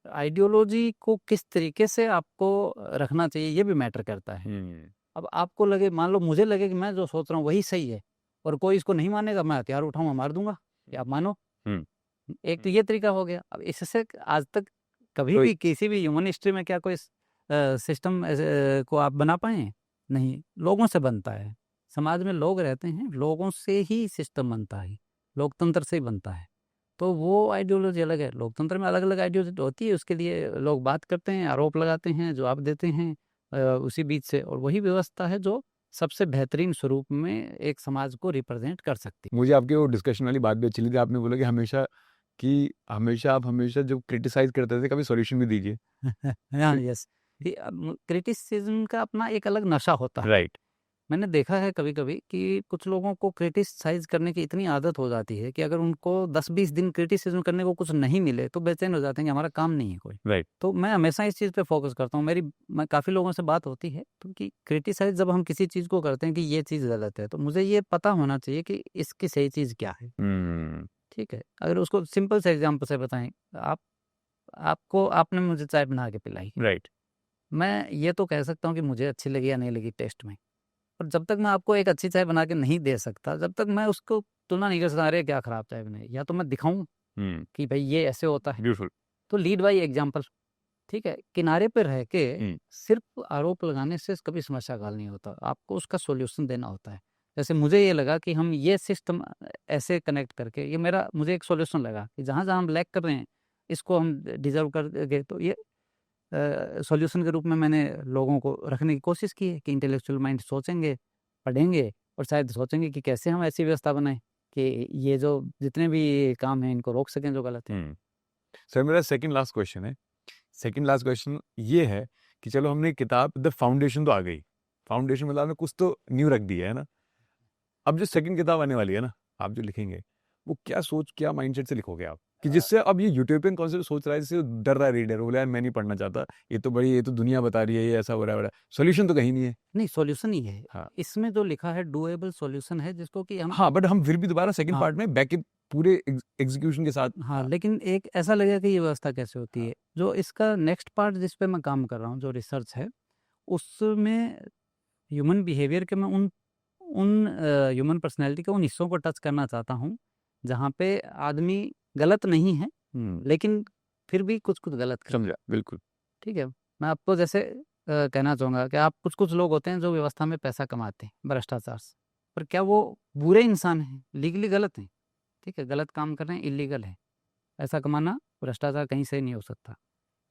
Speaker 3: आइडियोलॉजी को किस तरीके से आपको रखना चाहिए ये भी मैटर करता है। अब आपको लगे, मान लो मुझे लगे कि मैं जो सोच रहा हूँ वही सही है और कोई इसको नहीं मानेगा, मैं हथियार उठाऊंगा, मार दूंगा, या आप मानो। एक तो ये तरीका हो गया। अब इससे आज तक कभी भी किसी भी ह्यूमन हिस्ट्री में क्या कोई सिस्टम को आप बना पाए हैं? नहीं, लोगों से बनता है। समाज में लोग रहते हैं, लोगों से ही सिस्टम बनता है, लोकतंत्र से ही बनता है। तो वो आइडियोलॉजी अलग है। लोकतंत्र में अलग अलग आइडियोलॉजी होती है, उसके लिए लोग बात करते हैं, आरोप लगाते हैं, जवाब देते हैं उसी बीच से, और वही व्यवस्था है जो सबसे बेहतरीन स्वरूप में एक समाज को रिप्रेजेंट कर सकती है।
Speaker 2: मुझे आपकी वो डिस्कशन वाली बात भी अच्छी लगी, आपने बोला कि हमेशा जब क्रिटिसाइज करते थे कभी सॉल्यूशन भी दीजिए।
Speaker 3: हाँ, यस। क्रिटिसिज्म का अपना एक अलग नशा होता है।
Speaker 2: राइट।
Speaker 3: मैंने देखा है कभी कभी कि कुछ लोगों को क्रिटिसाइज करने की इतनी आदत हो जाती है कि अगर उनको 10-20 दिन क्रिटिसिज्म करने को कुछ नहीं मिले तो बेचैन हो जाते हैं कि हमारा काम नहीं है कोई।
Speaker 2: राइट।
Speaker 3: तो मैं हमेशा इस चीज़ पे फोकस करता हूँ। मैं काफ़ी लोगों से बात होती है तो कि क्रिटिसाइज जब हम किसी चीज़ को करते हैं कि ये चीज़ गलत है, तो मुझे ये पता होना चाहिए कि इसकी सही चीज़ क्या है, ठीक है। अगर उसको सिंपल से एग्जाम्पल से बताएं, आपने मुझे चाय बना के पिलाई,
Speaker 2: राइट।
Speaker 3: मैं ये तो कह सकता हूँ कि मुझे अच्छी लगी या नहीं लगी टेस्ट में, और जब तक मैं आपको एक अच्छी चाय बना के नहीं दे सकता, जब तक मैं उसको तुलना नहीं कर सकता, अरे क्या खराब चाय बनाई, या तो मैं दिखाऊं कि भाई ये ऐसे होता है।
Speaker 2: ब्यूटीफुल।
Speaker 3: तो लीड बाय एग्जाम्पल, ठीक है। किनारे पे रह के सिर्फ आरोप लगाने से कभी समस्या का हल नहीं होता, आपको उसका सॉल्यूशन देना होता है। जैसे मुझे ये लगा कि हम ये सिस्टम ऐसे कनेक्ट करके, ये मुझे एक सॉल्यूशन लगा कि जहाँ जहाँ हम लैक कर रहे हैं इसको हम डिजर्व कर गए, तो ये सॉल्यूशन के रूप में मैंने लोगों को रखने की कोशिश की है कि इंटेलेक्चुअल माइंड सोचेंगे, पढ़ेंगे, और शायद सोचेंगे कि कैसे हम ऐसी व्यवस्था बनाएं कि ये जो जितने भी काम हैं इनको रोक सकें जो गलत है।
Speaker 2: सर मेरा सेकंड लास्ट क्वेश्चन ये है कि चलो हमने किताब द फाउंडेशन तो आ गई, फाउंडेशन मतलब आपने कुछ तो नींव रख दी है ना। अब जो सेकंड किताब आने वाली है ना, आप जो लिखेंगे वो क्या माइंडसेट से लिखोगे आप, कि जिससे अब ये यूटोपियन कॉन्सेप्ट सोच रहा है, जिससे डर रहा है रीडर, बोले यार मैं नहीं पढ़ना चाहता, ये तो दुनिया बता रही है, ये ऐसा हो रहा है, सोल्यूशन तो कहीं नहीं है।
Speaker 3: नहीं, सॉल्यूशन ही है।
Speaker 2: हाँ।
Speaker 3: इसमें जो लिखा है डुएबल सॉल्यूशन है, जिसको कि हम
Speaker 2: हाँ, बट हम फिर भी दोबारा सेकंड
Speaker 3: हाँ।
Speaker 2: पार्ट में बैक पूरे एग्जीक्यूशन के साथ।
Speaker 3: हाँ, लेकिन एक ऐसा लगेगा कि ये व्यवस्था कैसे होती है। जो इसका नेक्स्ट पार्ट जिस पे मैं काम कर रहा हूँ, जो रिसर्च है, उसमें ह्यूमन बिहेवियर के मैं उन ह्यूमन पर्सनैलिटी के उन हिस्सों को टच करना चाहता हूँ जहाँ पे आदमी गलत नहीं है, लेकिन फिर भी कुछ कुछ गलत करता है।
Speaker 2: समझा, बिल्कुल।
Speaker 3: ठीक है। मैं आपको जैसे कहना चाहूँगा कि आप कुछ लोग होते हैं जो व्यवस्था में पैसा कमाते हैं भ्रष्टाचार से, पर क्या वो बुरे इंसान हैं? लीगली गलत हैं, ठीक है, गलत काम कर रहे हैं, इलीगल है, ऐसा कमाना, भ्रष्टाचार कहीं से नहीं हो सकता।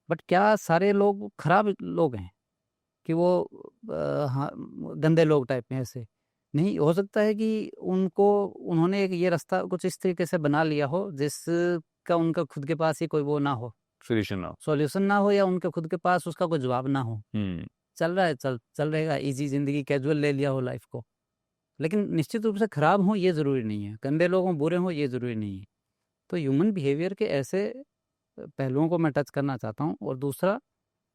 Speaker 3: बट क्या सारे लोग खराब लोग हैं कि वो हाँ, गंदे लोग टाइप में ऐसे नहीं हो सकता है कि उन्होंने एक ये रास्ता कुछ इस तरीके से बना लिया हो जिसका उनका खुद के पास ही कोई वो ना हो, सॉल्यूशन ना हो, या उनके खुद के पास उसका कोई जवाब ना हो। चल रहा है, चल रहेगा, इजी जिंदगी, कैजुअल ले लिया हो लाइफ को। लेकिन निश्चित रूप से खराब हो ये ज़रूरी नहीं है, गंदे लोग हों, बुरे हों, ये ज़रूरी नहीं है। तो ह्यूमन बिहेवियर के ऐसे पहलुओं को मैं टच करना चाहता हूँ। और दूसरा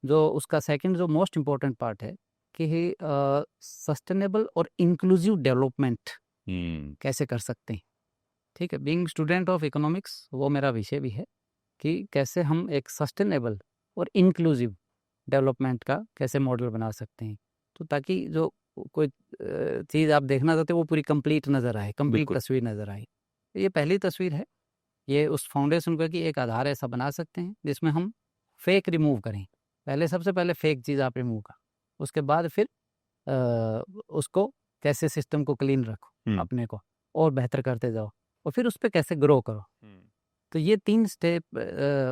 Speaker 3: जो उसका सेकंड जो मोस्ट इम्पोर्टेंट पार्ट है कि सस्टेनेबल और इंक्लूसिव डेवलपमेंट कैसे कर सकते हैं। ठीक है, बीइंग स्टूडेंट ऑफ इकोनॉमिक्स वो मेरा विषय भी है कि कैसे हम एक सस्टेनेबल और इंक्लूसिव डेवलपमेंट का कैसे मॉडल बना सकते हैं, तो ताकि जो कोई चीज़ आप देखना चाहते हो वो पूरी कंप्लीट नज़र आए, कंप्लीट तस्वीर नज़र आए। ये पहली तस्वीर है, ये उस फाउंडेशन का कि एक आधार ऐसा बना सकते हैं जिसमें हम फेक रिमूव करें, पहले सबसे पहले फेक चीज़ आप रिमूव करो, उसके बाद फिर उसको कैसे सिस्टम को क्लीन रखो अपने को और बेहतर करते जाओ, और फिर उस पर कैसे ग्रो करो। तो ये 3 स्टेप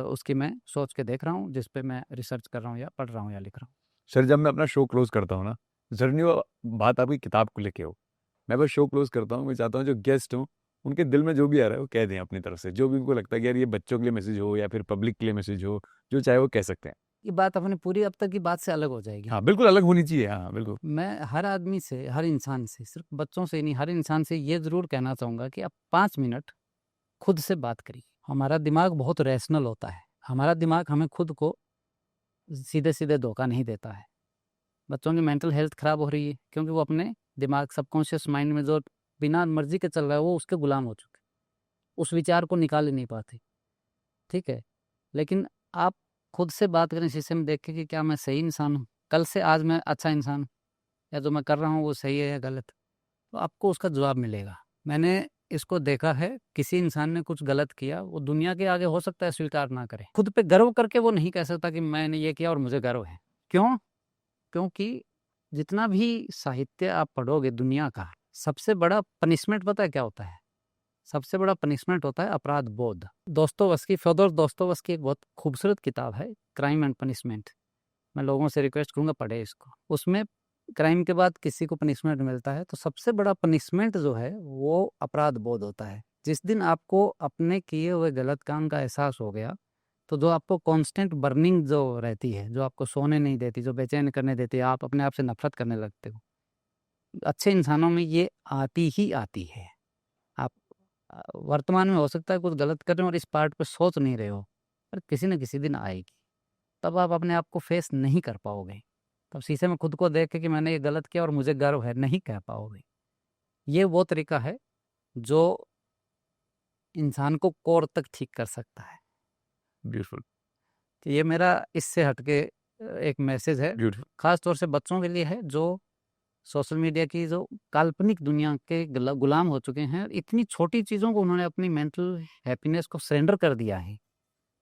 Speaker 3: उसकी मैं सोच के देख रहा हूँ, जिस पे मैं रिसर्च कर रहा हूँ या पढ़ रहा हूँ या लिख रहा हूँ।
Speaker 2: सर जब मैं अपना शो क्लोज करता हूँ ना, जरूरी वो बात आपकी किताब को लेके हो, मैं बस शो क्लोज करता हूँ, मैं चाहता हूँ जो गेस्ट हो उनके दिल में जो भी आ रहा है वो कह दें अपनी तरफ से, जो भी उनको लगता है कि यार ये बच्चों के लिए मैसेज हो या फिर पब्लिक के लिए मैसेज हो, जो चाहे वो कह सकते हैं।
Speaker 3: ये बात अपनी पूरी अब तक की बात से अलग हो जाएगी।
Speaker 2: हाँ बिल्कुल अलग होनी चाहिए, हाँ बिल्कुल।
Speaker 3: मैं हर आदमी से, हर इंसान से, सिर्फ बच्चों से नहीं, हर इंसान से ये ज़रूर कहना चाहूँगा कि आप 5 मिनट खुद से बात करिए। हमारा दिमाग बहुत रैशनल होता है, हमारा दिमाग हमें खुद को सीधे सीधे धोखा नहीं देता है। बच्चों की मेंटल हेल्थ ख़राब हो रही है क्योंकि वो अपने दिमाग, सबकॉन्शियस माइंड में जो बिना मर्जी के चल रहा है वो उसके गुलाम हो चुके, उस विचार को निकाल ही नहीं पाते। ठीक है, लेकिन आप खुद से बात करें, शीशे में देख के कि क्या मैं सही इंसान हूँ, कल से आज मैं अच्छा इंसान हूँ, या जो मैं कर रहा हूँ वो सही है या गलत, तो आपको उसका जवाब मिलेगा। मैंने इसको देखा है, किसी इंसान ने कुछ गलत किया, वो दुनिया के आगे हो सकता है स्वीकार ना करे, खुद पे गर्व करके वो नहीं कह सकता कि मैंने ये किया और मुझे गर्व है। क्यों? क्योंकि जितना भी साहित्य आप पढ़ोगे दुनिया का, सबसे बड़ा पनिशमेंट पता है क्या होता है? सबसे बड़ा पनिशमेंट होता है अपराध बोध। दोस्तोवस्की, फ्योदोर दोस्तोवस्की एक बहुत खूबसूरत किताब है, क्राइम एंड पनिशमेंट। मैं लोगों से रिक्वेस्ट करूंगा पढ़े इसको। उसमें क्राइम के बाद किसी को पनिशमेंट मिलता है, तो सबसे बड़ा पनिशमेंट जो है वो अपराध बोध होता है। जिस दिन आपको अपने किए हुए गलत काम का एहसास हो गया, तो जो आपको कांस्टेंट बर्निंग जो रहती है, जो आपको सोने नहीं देती, जो बेचैन करने देती है, आप अपने आप से नफरत करने लगते हो, अच्छे इंसानों में ये आती ही आती है। आप वर्तमान में हो सकता है कुछ गलत कर रहे हो और इस पार्ट पे सोच नहीं रहे हो, पर किसी न किसी दिन आएगी, तब आप अपने आप को फेस नहीं कर पाओगे। तब शीशे में खुद को देख के कि मैंने ये गलत किया और मुझे गर्व है, नहीं कह पाओगे। ये वो तरीका है जो इंसान को कोर तक ठीक कर सकता है।
Speaker 2: ब्यूटीफुल।
Speaker 3: तो ये मेरा इससे हटके एक मैसेज है,
Speaker 2: ब्यूटीफुल।
Speaker 3: खास तौर से बच्चों के लिए है जो सोशल मीडिया की जो काल्पनिक दुनिया के गुलाम हो चुके हैं। इतनी छोटी चीज़ों को उन्होंने अपनी मेंटल हैप्पीनेस को सरेंडर कर दिया है।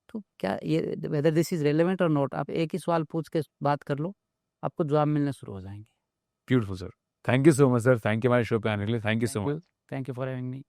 Speaker 3: तो क्या ये वेदर दिस इज रेलेवेंट और नॉट, आप एक ही सवाल पूछ के बात कर लो, आपको जवाब मिलने शुरू हो जाएंगे।
Speaker 2: Beautiful sir, thank you so much sir, thank you हमारे शो पे आने के लिए, thank you so much.
Speaker 3: Thank you for having me.